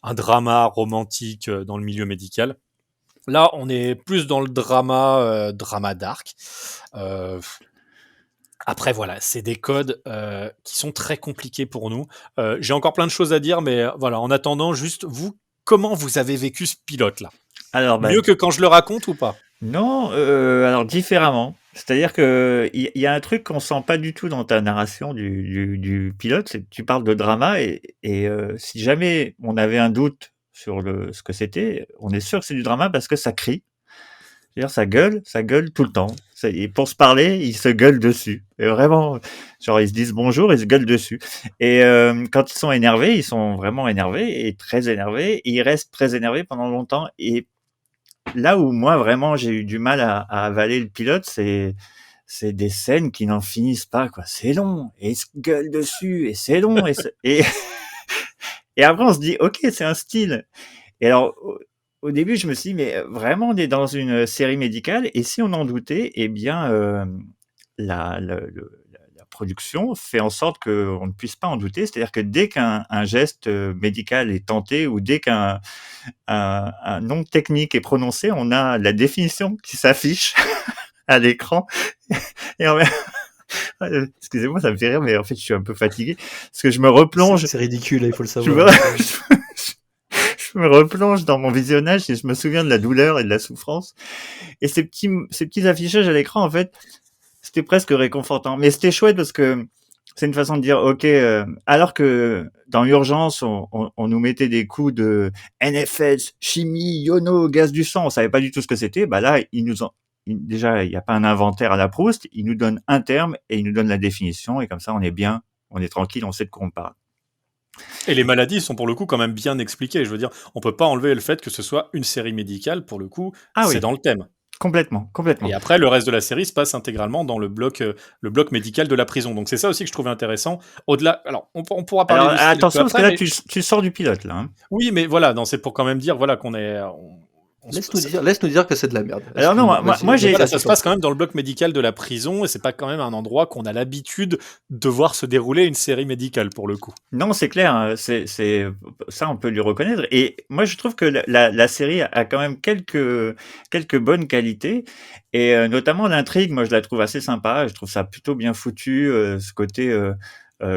un drama romantique dans le milieu médical. Là, on est plus dans le drama dark. Après, voilà, c'est des codes qui sont très compliqués pour nous. J'ai encore plein de choses à dire, mais voilà, en attendant, juste vous, comment vous avez vécu ce pilote-là? Alors, Mieux que quand je le raconte ou pas? non, alors différemment. C'est-à-dire que il y a un truc qu'on sent pas du tout dans ta narration du pilote, c'est que tu parles de drama et si jamais on avait un doute sur ce que c'était, on est sûr que c'est du drama parce que ça crie. C'est-à-dire ça gueule tout le temps. Et pour se parler, ils se gueulent dessus. Et vraiment, genre ils se disent bonjour, ils se gueulent dessus. Et quand ils sont énervés, ils sont vraiment énervés et très énervés. Et ils restent très énervés pendant longtemps. Et là où moi vraiment j'ai eu du mal à avaler le pilote, c'est des scènes qui n'en finissent pas, quoi. C'est long et ils se gueulent dessus et c'est long et et après on se dit ok, c'est un style. Et alors au début je me suis dit mais vraiment on est dans une série médicale et si on en doutait, eh bien la production fait en sorte qu'on ne puisse pas en douter. C'est-à-dire que dès qu'un geste médical est tenté ou dès qu'un nom technique est prononcé, on a la définition qui s'affiche à l'écran. Et excusez-moi, ça me fait rire, mais en fait, je suis un peu fatigué parce que je me replonge. C'est ridicule, il faut le savoir. Je me replonge dans mon visionnage et je me souviens de la douleur et de la souffrance. Et ces petits affichages à l'écran, en fait, c'était presque réconfortant. Mais c'était chouette parce que c'est une façon de dire, ok, alors que dans l'urgence, on nous mettait des coups de NFS, chimie, iono, gaz du sang, on savait pas du tout ce que c'était. Bah là, déjà, il n'y a pas un inventaire à la Proust, ils nous donnent un terme et ils nous donnent la définition et comme ça, on est bien, on est tranquille, on sait de quoi on parle. Et les maladies sont pour le coup quand même bien expliquées. Je veux dire, on peut pas enlever le fait que ce soit une série médicale, pour le coup, c'est dans le thème. Complètement. Et après, le reste de la série se passe intégralement dans le bloc médical de la prison. Donc c'est ça aussi que je trouvais intéressant. Au-delà, alors on pourra parler. Alors, du style attention parce que après, là tu sors du pilote là. Hein. Oui, mais voilà, c'est pour quand même dire voilà qu'on est. Laisse-nous dire que c'est de la merde. Alors non, moi j'ai. Voilà, ça se passe quand même dans le bloc médical de la prison et c'est pas quand même un endroit qu'on a l'habitude de voir se dérouler une série médicale pour le coup. Non, c'est clair, c'est ça on peut lui reconnaître. Et moi je trouve que la série a quand même quelques bonnes qualités et notamment l'intrigue. Moi je la trouve assez sympa. Je trouve ça plutôt bien foutu, ce côté.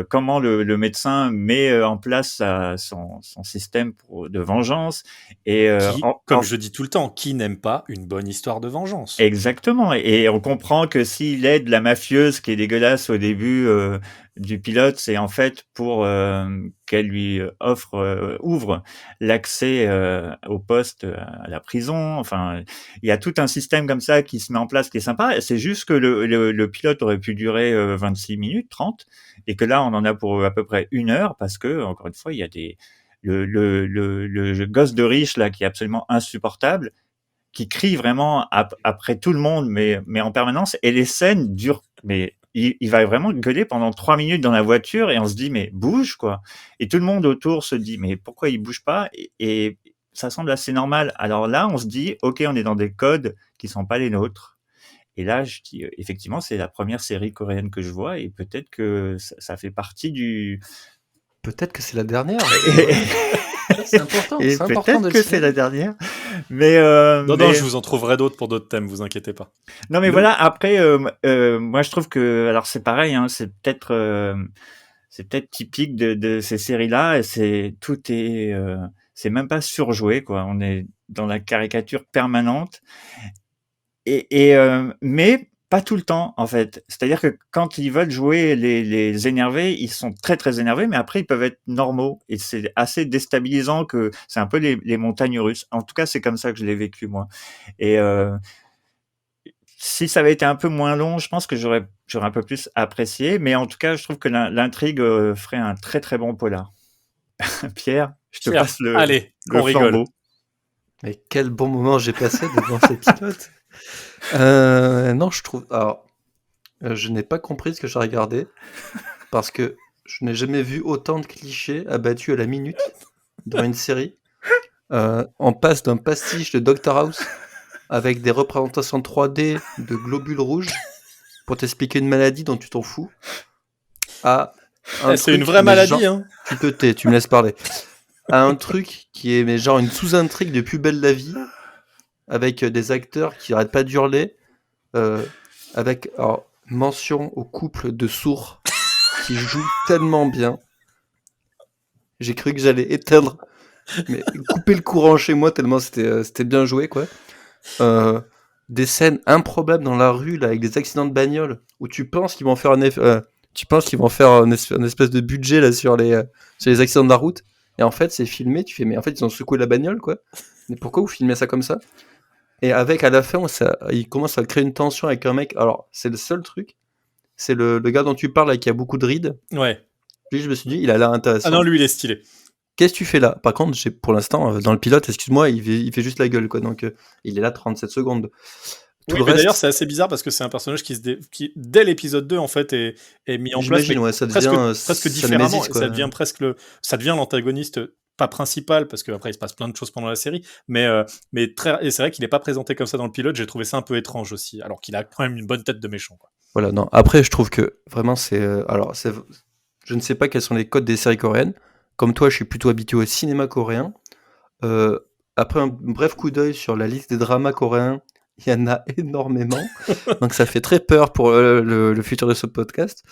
Comment le médecin met en place son système de vengeance et comme je dis tout le temps, qui n'aime pas une bonne histoire de vengeance? Exactement, et on comprend que s'il aide la mafieuse qui est dégueulasse au début du pilote, c'est en fait pour qu'elle lui ouvre l'accès au poste à la prison. Enfin, il y a tout un système comme ça qui se met en place qui est sympa. C'est juste que le pilote aurait pu durer 26 minutes, 30, et que là, on en a pour à peu près 1 heure parce que, encore une fois, il y a le gosse de riche là qui est absolument insupportable, qui crie vraiment après tout le monde, mais en permanence, et les scènes durent, mais il va vraiment gueuler pendant 3 minutes dans la voiture, et on se dit, mais bouge, quoi. Et tout le monde autour se dit, mais pourquoi il bouge pas? Et ça semble assez normal. Alors là, on se dit, ok, on est dans des codes qui sont pas les nôtres. Et là, je dis, effectivement, c'est la première série coréenne que je vois, et peut-être que ça fait partie du... Peut-être que c'est la dernière. C'est important, Et c'est important de peut-être le que c'est la signaler. dernière. Mais, Non, mais... je vous en trouverai d'autres pour d'autres thèmes, vous inquiétez pas. Non, mais Le- voilà, après, moi je trouve que, alors c'est pareil, hein, c'est peut-être typique de ces séries-là, et c'est même pas surjoué, quoi. On est dans la caricature permanente, mais pas tout le temps, en fait. C'est-à-dire que quand ils veulent jouer les énervés, ils sont très très énervés, mais après ils peuvent être normaux, et c'est assez déstabilisant, que c'est un peu les montagnes russes. En tout cas, c'est comme ça que je l'ai vécu, moi. Et si ça avait été un peu moins long, je pense que j'aurais un peu plus apprécié, mais en tout cas, je trouve que l'intrigue ferait un très très bon polar. Pierre, je te Pierre, passe allez, le qu'on rigole. flambeau. Mais quel bon moment j'ai passé devant ces pilotes. Non, je trouve. Alors, je n'ai pas compris ce que j'ai regardé parce que je n'ai jamais vu autant de clichés abattus à la minute dans une série. On passe d'un pastiche de Doctor House avec des représentations 3D de globules rouges pour t'expliquer une maladie dont tu t'en fous à un C'est une truc, vraie mais maladie, genre- hein. Tu peux taire, tu me laisses parler. À un truc qui est mais genre une sous-intrigue de Plus belle la vie avec des acteurs qui arrêtent pas d'hurler, avec alors, mention au couple de sourds qui joue tellement bien. J'ai cru que j'allais éteindre, mais couper le courant chez moi tellement c'était bien joué, quoi. Des scènes improbables dans la rue, là, avec des accidents de bagnole, où tu penses qu'ils vont faire un espèce de budget là sur les accidents de la route, et en fait c'est filmé, tu fais mais en fait ils ont secoué la bagnole, quoi. Mais pourquoi vous filmez ça comme ça? Et avec à la fin, il commence à créer une tension avec un mec. Alors c'est le seul truc, c'est le gars dont tu parles là, qui a beaucoup de rides. Ouais. Lui, je me suis dit, il a l'air intéressant. Ah non, lui, il est stylé. Qu'est-ce que tu fais là? Par contre, pour l'instant, dans le pilote, excuse-moi, il fait juste la gueule, quoi. Donc, il est là 37 secondes. Tout Oui, le mais d'ailleurs, reste, c'est assez bizarre parce que c'est un personnage qui dès l'épisode 2, en fait, est mis en place, mais j'imagine, ouais, ça presque, devient presque ça différemment. Némésis, Et quoi. ça devient ça devient l'antagoniste, pas principal, parce qu'après, il se passe plein de choses pendant la série, mais et c'est vrai qu'il n'est pas présenté comme ça dans le pilote. J'ai trouvé ça un peu étrange aussi, alors qu'il a quand même une bonne tête de méchant, quoi. Voilà, non. Après, je trouve que vraiment, je ne sais pas quels sont les codes des séries coréennes. Comme toi, je suis plutôt habitué au cinéma coréen. Euh, Après un bref coup d'œil sur la liste des dramas coréens, il y en a énormément. Donc ça fait très peur pour le futur de ce podcast.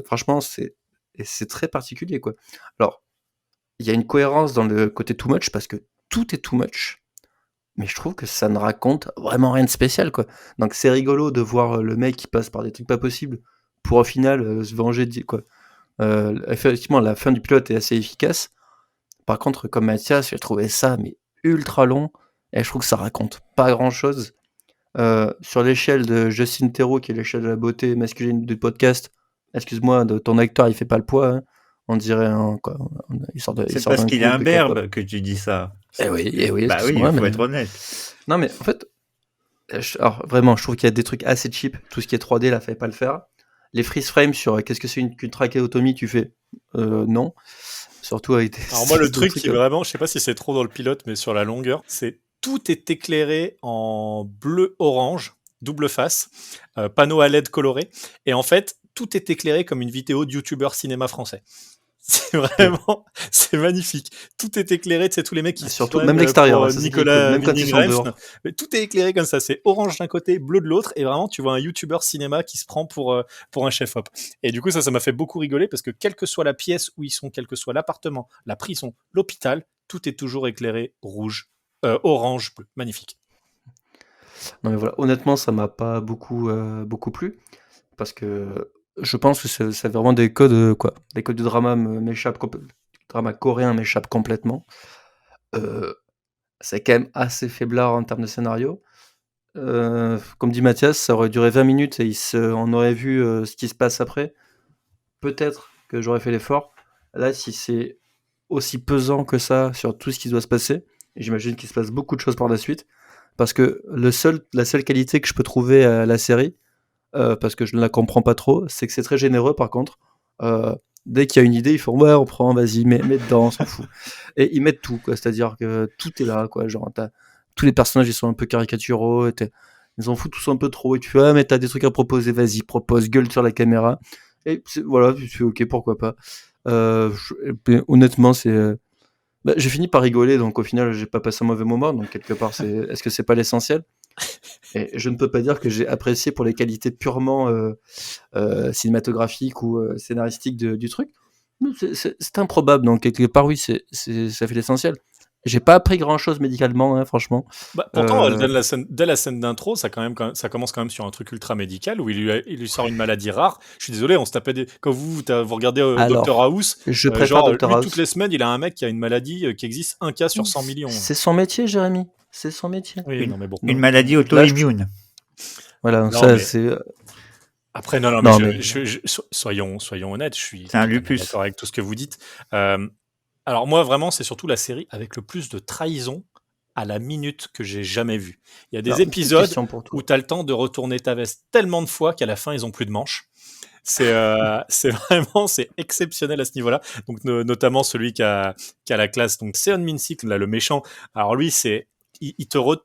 Franchement, c'est très particulier, quoi. Alors, il y a une cohérence dans le côté too much parce que tout est too much. Mais je trouve que ça ne raconte vraiment rien de spécial, quoi. Donc c'est rigolo de voir le mec qui passe par des trucs pas possibles pour au final se venger, quoi. Effectivement, la fin du pilote est assez efficace. Par contre, comme Mathias, j'ai trouvé ça mais ultra long et je trouve que ça raconte pas grand-chose. Sur l'échelle de Justin Theroux, qui est l'échelle de la beauté masculine du podcast, excuse-moi, ton acteur, il fait pas le poids, hein. On dirait il sort C'est d'un parce qu'il est couple qui a pas- imberbe que tu dis ça. Eh oui, Bah oui, excuse-moi, il faut mais... être honnête. Non, mais en fait, alors vraiment, je trouve qu'il y a des trucs assez cheap. Tout ce qui est 3D, là, fallait pas le faire. Les freeze frames sur qu'est-ce que c'est qu'une trachéotomie, tu fais non. Surtout avec des. Alors moi, le des truc trucs, qui vraiment, je sais pas si c'est trop dans le pilote, mais sur la longueur, c'est tout est éclairé en bleu-orange, double face, panneau à LED coloré, et en fait, tout est éclairé comme une vidéo de youtubeur cinéma français. C'est vraiment, c'est magnifique. Tout est éclairé, tu sais, tous les mecs qui se surtout, prennent même l'extérieur, pour hein, ça, c'est Nicolas cool. Même quand ils Winding sont Refn. dehors. Mais tout est éclairé comme ça, c'est orange d'un côté, bleu de l'autre, et vraiment, tu vois un youtubeur cinéma qui se prend pour un chef-op. Et du coup, ça m'a fait beaucoup rigoler parce que quelle que soit la pièce où ils sont, quel que soit l'appartement, la prison, l'hôpital, tout est toujours éclairé rouge, orange, bleu. Magnifique. Non, mais voilà, honnêtement, ça m'a pas beaucoup plu. Parce que Je pense que c'est vraiment des codes, quoi. Les codes de drama drama coréen m'échappent complètement. C'est quand même assez faiblard en termes de scénario. Comme dit Mathias, ça aurait duré 20 minutes et on aurait vu ce qui se passe après. Peut-être que j'aurais fait l'effort. Là, si c'est aussi pesant que ça sur tout ce qui doit se passer, et j'imagine qu'il se passe beaucoup de choses par la suite, parce que la seule qualité que je peux trouver à la série, parce que je ne la comprends pas trop, c'est que c'est très généreux par contre. Dès qu'il y a une idée, ils font ouais, on prend, vas-y, mets dedans, on s'en fout. Et ils mettent tout, quoi. C'est-à-dire que tout est là, quoi. Genre, tous les personnages, ils sont un peu caricaturaux, ils en foutent tous un peu trop. Et tu fais, ah, mais t'as des trucs à proposer, vas-y, propose, gueule sur la caméra. Et voilà, je suis ok, pourquoi pas. Honnêtement, j'ai fini par rigoler, donc au final, j'ai pas passé un mauvais moment. Donc quelque part, est-ce que c'est pas l'essentiel? Et je ne peux pas dire que j'ai apprécié pour les qualités purement cinématographiques ou scénaristiques du truc. Mais c'est improbable, donc quelque part, oui, ça fait l'essentiel. J'ai pas appris grand-chose médicalement, hein, franchement. Bah, pourtant, dès la scène d'intro, ça commence quand même sur un truc ultra médical où il lui sort une maladie rare. Je suis désolé, on se tapait des. Quand vous regardez Alors, Dr House, je préfère genre Dr lui House. toutes les semaines, il a un mec qui a une maladie qui existe 1 cas sur 100 millions. C'est son métier, Jérémy. C'est son métier. Oui, non mais bon. Une maladie Là, auto-immune. Voilà, Non, ça, mais- c'est. Après, non, Non, mais, mais- soyons honnêtes, je suis C'est un totalement lupus. d'accord avec tout ce que vous dites. Alors moi, vraiment, c'est surtout la série avec le plus de trahison à la minute que j'ai jamais vue. Il y a des Alors, une petite épisodes question pour toi. où tu as le temps de retourner ta veste tellement de fois qu'à la fin, ils ont plus de manches. C'est vraiment, c'est exceptionnel à ce niveau-là. Donc notamment celui qui a la classe, donc Seon Min-sik, là, le méchant. Alors lui,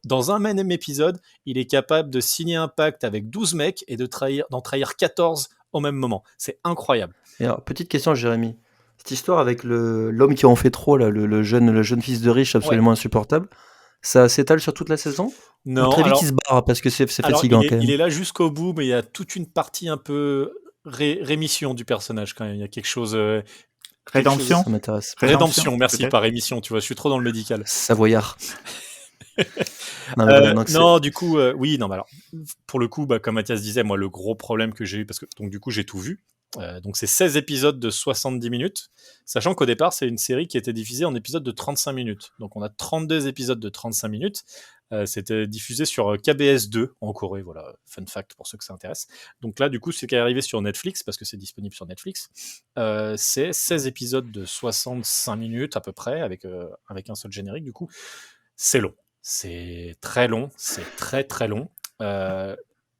dans un même épisode, il est capable de signer un pacte avec 12 mecs et d'en trahir 14 au même moment. C'est incroyable. Et alors, petite question, Jérémy. Cette histoire avec l'homme qui en fait trop, là, le jeune fils de riche Ouais. absolument insupportable, ça s'étale sur toute la saison? Ou Non, très vite alors, il se barre parce que c'est alors fatigant quand il même. est là jusqu'au bout, mais il y a toute une partie un peu rémission du personnage quand même. Il y a quelque chose. Rédemption. Ça m'intéresse. Rédemption, merci, peut-être. pas rémission, tu vois, je suis trop dans le médical. Savoyard. Non, mais voilà, donc Non, du coup, oui, non, mais alors, pour le coup, bah, comme Mathias disait, moi, le gros problème que j'ai eu, parce que donc, du coup, j'ai tout vu. Donc, c'est 16 épisodes de 70 minutes, sachant qu'au départ, c'est une série qui était diffusée en épisodes de 35 minutes. Donc, on a 32 épisodes de 35 minutes. C'était diffusé sur KBS 2 en Corée, voilà, fun fact pour ceux que ça intéresse. Donc là, du coup, c'est qui est arrivé sur Netflix, parce que c'est disponible sur Netflix. C'est 16 épisodes de 65 minutes à peu près, avec un seul générique, du coup. C'est long. C'est très long, c'est très très long.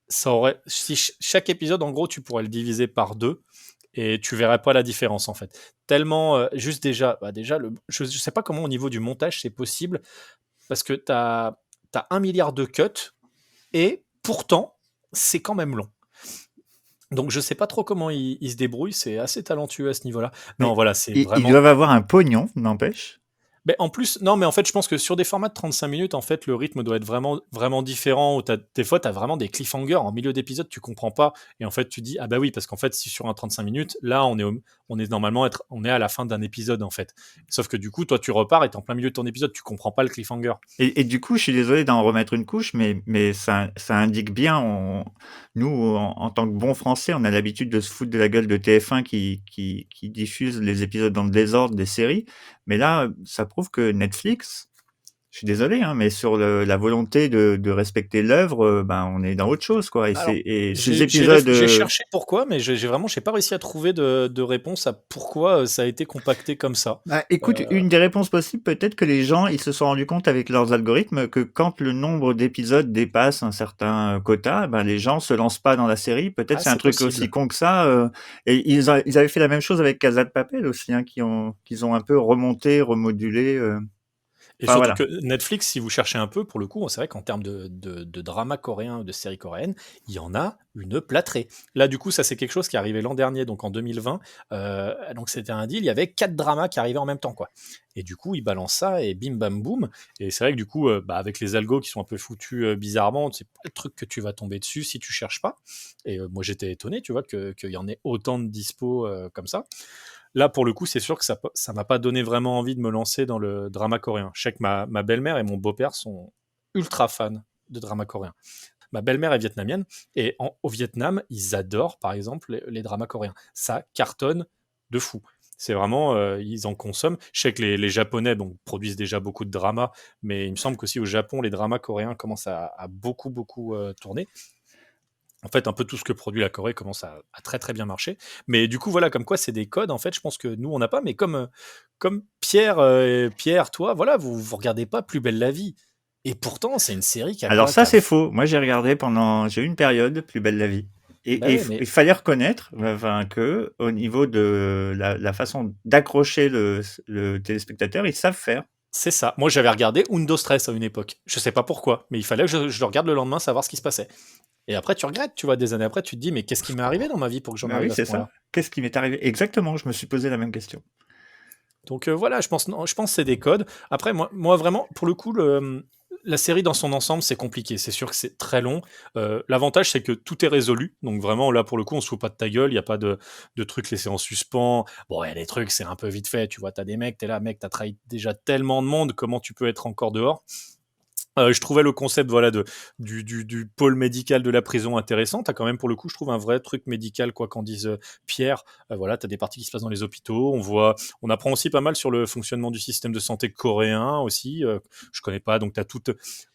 Chaque épisode, en gros, tu pourrais le diviser par 2 et tu verrais pas la différence en fait. Tellement, juste déjà, je sais pas comment au niveau du montage c'est possible parce que t'as 1 milliard de cuts et pourtant c'est quand même long. Donc je sais pas trop comment ils se débrouillent, c'est assez talentueux à ce niveau-là. Non, Mais voilà, c'est Ils vraiment. doivent avoir un pognon, n'empêche. Mais en plus, non, mais en fait, je pense que sur des formats de 35 minutes, en fait, le rythme doit être vraiment, vraiment différent. Où des fois, tu as vraiment des cliffhangers en milieu d'épisode, tu comprends pas. Et en fait, tu dis, ah bah oui, parce qu'en fait, si sur un 35 minutes, là, on est normalement on est à la fin d'un épisode, en fait. Sauf que du coup, toi, tu repars et t'es en plein milieu de ton épisode, tu comprends pas le cliffhanger. Et du coup, je suis désolé d'en remettre une couche, mais ça indique bien, nous, en tant que bons Français, on a l'habitude de se foutre de la gueule de TF1 qui diffuse les épisodes dans le désordre des séries. Mais là, ça prouve que Netflix, je suis désolé, hein, mais sur la volonté de respecter l'œuvre, ben, on est dans autre chose, quoi. Alors, Et ces j'ai épisodes, cherché pourquoi, mais j'ai pas réussi à trouver de réponse à pourquoi ça a été compacté comme ça. bah, écoute, une des réponses possibles, peut-être que les gens, ils se sont rendus compte avec leurs algorithmes que quand le nombre d'épisodes dépasse un certain quota, ben, les gens se lancent pas dans la série. Peut-être Ah, c'est un c'est truc possible. aussi con que ça. Et ils avaient fait la même chose avec Casa de Papel aussi, hein, qu'ils ont un peu remonté, remodulé. Et Enfin, surtout voilà. que Netflix, si vous cherchez un peu, pour le coup, c'est vrai qu'en termes de drama coréen ou de série coréenne, il y en a une plâtrée. Là, du coup, ça, c'est quelque chose qui est arrivé l'an dernier, donc en 2020. Donc, c'était un deal, il y avait 4 dramas qui arrivaient en même temps, quoi. Et du coup, ils balancent ça et bim, bam, boum. Et c'est vrai que du coup, avec les algos qui sont un peu foutus bizarrement, c'est pas le truc que tu vas tomber dessus si tu cherches pas. Et moi, j'étais étonné, tu vois, qu'il y en ait autant de dispo comme ça. Là, pour le coup, c'est sûr que ça m'a pas donné vraiment envie de me lancer dans le drama coréen. Je sais que ma belle-mère et mon beau-père sont ultra fans de drama coréen. ma belle-mère est vietnamienne, et au Vietnam, ils adorent, par exemple, les dramas coréens. Ça cartonne de fou. C'est vraiment, ils en consomment. Je sais que les Japonais produisent déjà beaucoup de dramas, mais il me semble qu'aussi au Japon, les dramas coréens commencent à beaucoup, beaucoup tourner. En fait, un peu tout ce que produit la Corée commence à très très bien marcher. Mais du coup, voilà, comme quoi c'est des codes, en fait, je pense que nous, on n'a pas. Mais comme Pierre, Pierre, toi, voilà, vous regardez pas Plus belle la vie. Et pourtant, c'est une série qui a Alors quoi ça, c'est faux. Moi, j'ai regardé j'ai eu une période Plus belle la vie. Bah Et ouais, mais il fallait reconnaître que au niveau de la façon d'accrocher le téléspectateur, ils savent faire. c'est ça. Moi, j'avais regardé Undo Stress à une époque. Je sais pas pourquoi, mais il fallait que je le regarde le lendemain, savoir ce qui se passait. Et après, tu regrettes, tu vois, des années après, tu te dis, mais qu'est-ce qui m'est arrivé dans ma vie pour que j'en Bah oui, arrive à ce c'est ça. point-là? Qu'est-ce qui m'est arrivé? Exactement, je me suis posé la même question. Donc voilà, je pense, non, je pense que c'est des codes. Après, moi vraiment, pour le coup, la série dans son ensemble, c'est compliqué. C'est sûr que c'est très long. L'avantage, c'est que tout est résolu. Donc vraiment, là, pour le coup, on se fout pas de ta gueule. Il n'y a pas de trucs laissés en suspens. Bon, il y a des trucs, c'est un peu vite fait. Tu vois, t'as des mecs, t'es là, mec, t'as trahi déjà tellement de monde. Comment tu peux être encore dehors? Je trouvais le concept voilà du pôle médical de la prison intéressant. T'as quand même pour le coup, je trouve un vrai truc médical quoi qu'en dise Pierre. Voilà, t'as des parties qui se passent dans les hôpitaux. On apprend aussi pas mal sur le fonctionnement du système de santé coréen aussi. Je connais pas, donc t'as tout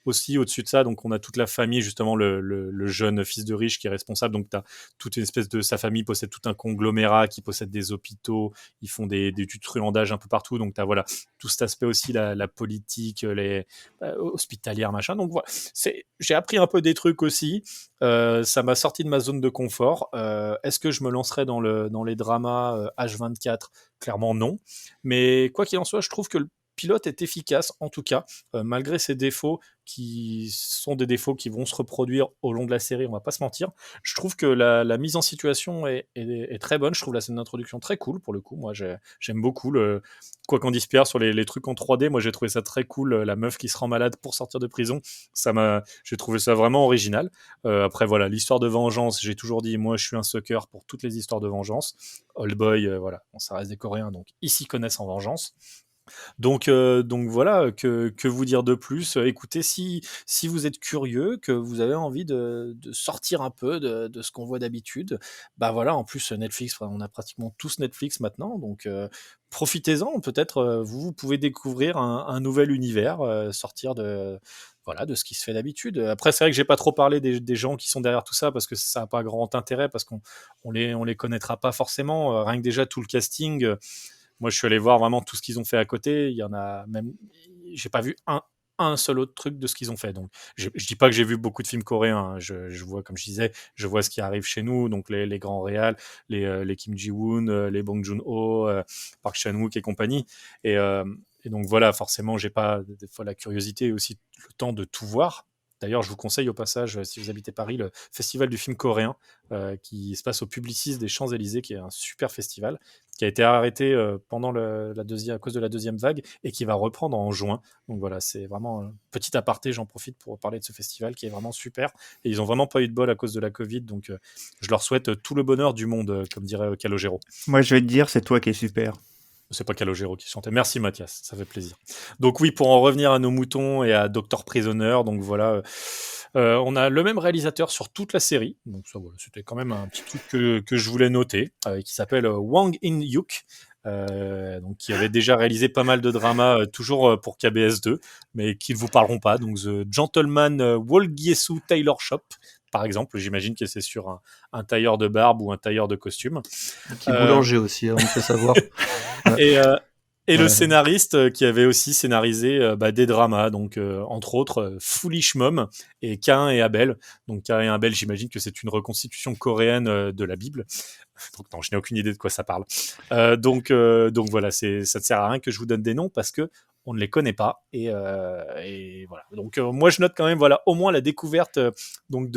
aussi au-dessus de ça. Donc on a toute la famille justement le jeune fils de riche qui est responsable. Donc t'as toute une espèce de sa famille possède tout un conglomérat qui possède des hôpitaux. Ils font du truandage un peu partout. Donc t'as voilà tout cet aspect aussi la politique, les hospitalière, machin. Donc voilà, j'ai appris un peu des trucs aussi. Ça m'a sorti de ma zone de confort. Est-ce que je me lancerai dans les dramas H24? Clairement non. Mais quoi qu'il en soit, je trouve que le pilote est efficace, en tout cas, malgré ses défauts qui sont des défauts qui vont se reproduire au long de la série, on va pas se mentir. Je trouve que la mise en situation est très bonne. Je trouve la scène d'introduction très cool pour le coup. Moi, j'aime beaucoup quoi qu'en dise Pierre sur les trucs en 3D. Moi, j'ai trouvé ça très cool. La meuf qui se rend malade pour sortir de prison, j'ai trouvé ça vraiment original. Après, voilà, l'histoire de vengeance, j'ai toujours dit, moi, je suis un sucker pour toutes les histoires de vengeance. Old Boy, voilà, bon, ça reste des Coréens, donc ils s'y connaissent en vengeance. Donc voilà, que vous dire de plus? Écoutez, si vous êtes curieux, que vous avez envie de sortir un peu de ce qu'on voit d'habitude, bah voilà, en plus Netflix, on a pratiquement tous Netflix maintenant, donc profitez-en. Peut-être vous pouvez découvrir un nouvel univers, sortir voilà, de ce qui se fait d'habitude. Après, c'est vrai que j'ai pas trop parlé des gens qui sont derrière tout ça parce que ça n'a pas grand intérêt, parce qu'on les connaîtra pas forcément. Rien que déjà tout le casting. Moi, je suis allé voir vraiment tout ce qu'ils ont fait à côté. Il y en a même, j'ai pas vu un seul autre truc de ce qu'ils ont fait. Donc, je dis pas que j'ai vu beaucoup de films coréens. Hein. Je vois, comme je disais, je vois ce qui arrive chez nous. Donc, les grands réals, les Kim Ji-woon, les Bong Joon-ho, Park Chan-wook et compagnie. Et donc, voilà, forcément, j'ai pas des fois la curiosité et aussi le temps de tout voir. D'ailleurs, je vous conseille au passage, si vous habitez Paris, le festival du film coréen qui se passe au Publicis des Champs-Élysées, qui est un super festival, qui a été arrêté pendant à cause de la deuxième vague et qui va reprendre en juin. Donc voilà, c'est vraiment un petit aparté, j'en profite pour parler de ce festival qui est vraiment super. Et ils n'ont vraiment pas eu de bol à cause de la Covid, donc je leur souhaite tout le bonheur du monde, comme dirait Calogero. Moi, je vais te dire, c'est toi qui es super. C'est pas Calogero qui chantait. Merci Mathias, ça fait plaisir. Donc oui, pour en revenir à nos moutons et à Docteur Prisoner, donc voilà, on a le même réalisateur sur toute la série. Donc ça, voilà, c'était quand même un petit truc que je voulais noter, qui s'appelle Wang In-hyuk. Donc qui avait déjà réalisé pas mal de dramas, toujours pour KBS2, mais qui ne vous parleront pas. Donc The Gentleman Wolgyesu Tailor Shop, par exemple, j'imagine que c'est sur un tailleur de barbe ou un tailleur de costume. Un petit boulanger aussi, on me fait savoir. Et le scénariste qui avait aussi scénarisé des dramas, donc entre autres Foolish Mom et Cain et Abel. Donc Cain et Abel, j'imagine que c'est une reconstitution coréenne de la Bible. Donc non, je n'ai aucune idée de quoi ça parle. Donc voilà, ça ne sert à rien que je vous donne des noms parce que on ne les connaît pas. Et voilà. Donc moi je note quand même voilà au moins la découverte donc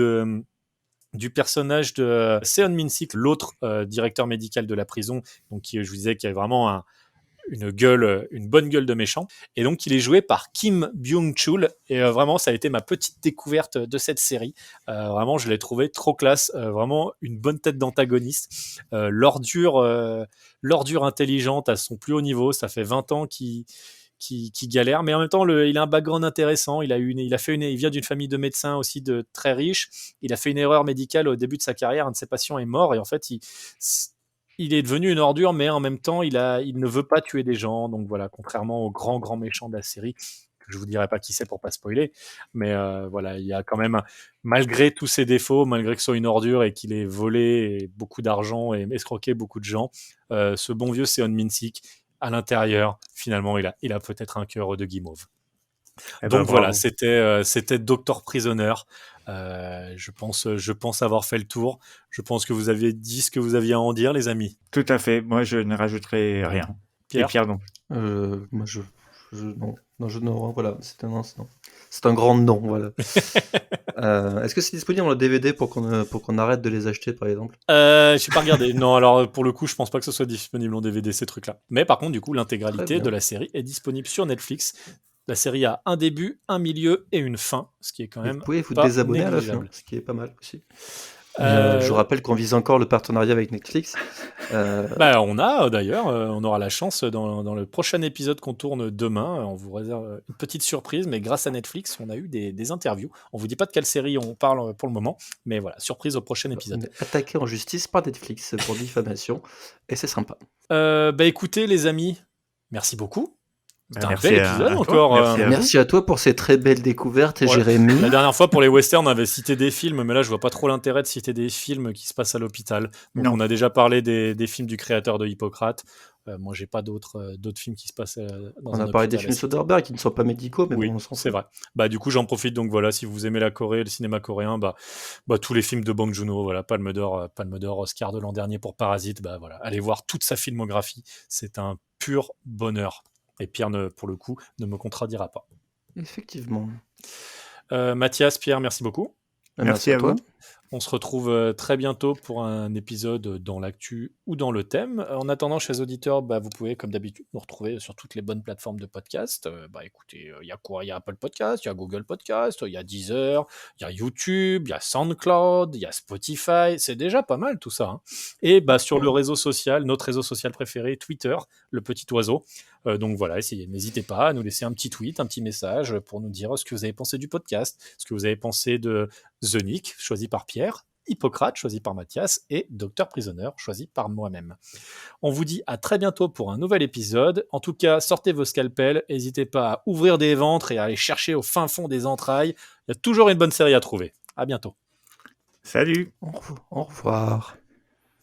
du personnage de Seon Min-sik, l'autre directeur médical de la prison, donc qui, je vous disais, qui avait vraiment une bonne gueule de méchant. Et donc, il est joué par Kim Byung-chul. Et vraiment, ça a été ma petite découverte de cette série. Vraiment, je l'ai trouvé trop classe. Vraiment, une bonne tête d'antagoniste. L'ordure intelligente à son plus haut niveau. Ça fait 20 ans qui galère, mais en même temps, il a un background intéressant. Il vient d'une famille de médecins aussi de très riches. Il a fait une erreur médicale au début de sa carrière. Un de ses patients est mort et en fait, il est devenu une ordure, mais en même temps, il ne veut pas tuer des gens. Donc voilà, contrairement au grand méchant de la série, que je vous dirai pas qui c'est pour pas spoiler, mais voilà, il y a quand même, malgré tous ses défauts, malgré que ce soit une ordure et qu'il ait volé beaucoup d'argent et escroqué beaucoup de gens, ce bon vieux Seon Min-sik, à l'intérieur, finalement, il a peut-être un cœur de guimauve. Eh ben, Donc voilà, bravo. c'était Doctor Prisoner. Je pense avoir fait le tour. Je pense que vous avez dit ce que vous aviez à en dire, les amis. Tout à fait. Moi, je ne rajouterai rien. Et Pierre? Pierre, non. Moi, non, voilà, c'est un grand non, voilà. Est-ce que c'est disponible en DVD pour qu'on arrête de les acheter, par exemple? Je n'ai pas regardé. Non, alors pour le coup, je pense pas que ce soit disponible en DVD, ces trucs-là. Mais par contre, du coup, Très l'intégralité bien. de la série est disponible sur Netflix. La série a un début, un milieu et une fin, ce qui est quand Et même vous pouvez vous pas désabonner à la fin, négligeable. ce qui est pas mal aussi. Euh, Je rappelle qu'on vise encore le partenariat avec Netflix. On a d'ailleurs, on aura la chance dans le prochain épisode qu'on tourne demain. On vous réserve une petite surprise, mais grâce à Netflix, on a eu des interviews. On vous dit pas de quelle série on parle pour le moment, mais voilà, surprise au prochain On épisode. est attaqué en justice par Netflix pour diffamation, et c'est sympa. Écoutez, les amis, merci beaucoup. C'était un Merci bel à épisode toi. encore. Merci à vous. Merci à toi pour ces très belles découvertes, Ouais. Jérémy. La dernière fois, pour les westerns, on avait cité des films, mais là, je vois pas trop l'intérêt de citer des films qui se passent à l'hôpital. Donc, Non. on a déjà parlé des films du créateur de Hippocrate. Moi, j'ai pas d'autres films qui se passent dans On un a parlé des hôpital à films citer. Soderbergh qui ne sont pas médicaux, mais Oui, bon, on s'en c'est fout. vrai. Du coup, j'en profite. Donc voilà, si vous aimez la Corée, le cinéma coréen, tous les films de Bong Joon-ho, voilà, Palme d'Or, Oscar de l'an dernier pour Parasite, voilà, allez voir toute sa filmographie. C'est un pur bonheur. Et Pierre, pour le coup, ne me contredira pas. Effectivement. Mathias, Pierre, merci beaucoup. Merci à toi. vous. On se retrouve très bientôt pour un épisode dans l'actu ou dans le thème. En attendant, chers auditeurs, vous pouvez, comme d'habitude, nous retrouver sur toutes les bonnes plateformes de podcast. Écoutez, il y a quoi? Il y a Apple Podcast, il y a Google Podcast, il y a Deezer, il y a YouTube, il y a SoundCloud, il y a Spotify. C'est déjà pas mal tout ça, hein. Et sur le réseau social, notre réseau social préféré, Twitter, le petit oiseau. Donc voilà, n'hésitez pas à nous laisser un petit tweet, un petit message pour nous dire ce que vous avez pensé du podcast, ce que vous avez pensé de The Nick, choisi par Pierre, Hippocrate, choisi par Mathias, et Docteur Prisoner, choisi par moi-même. On vous dit à très bientôt pour un nouvel épisode. En tout cas, sortez vos scalpels, n'hésitez pas à ouvrir des ventres et à aller chercher au fin fond des entrailles. Il y a toujours une bonne série à trouver. À bientôt. Salut. Au revoir.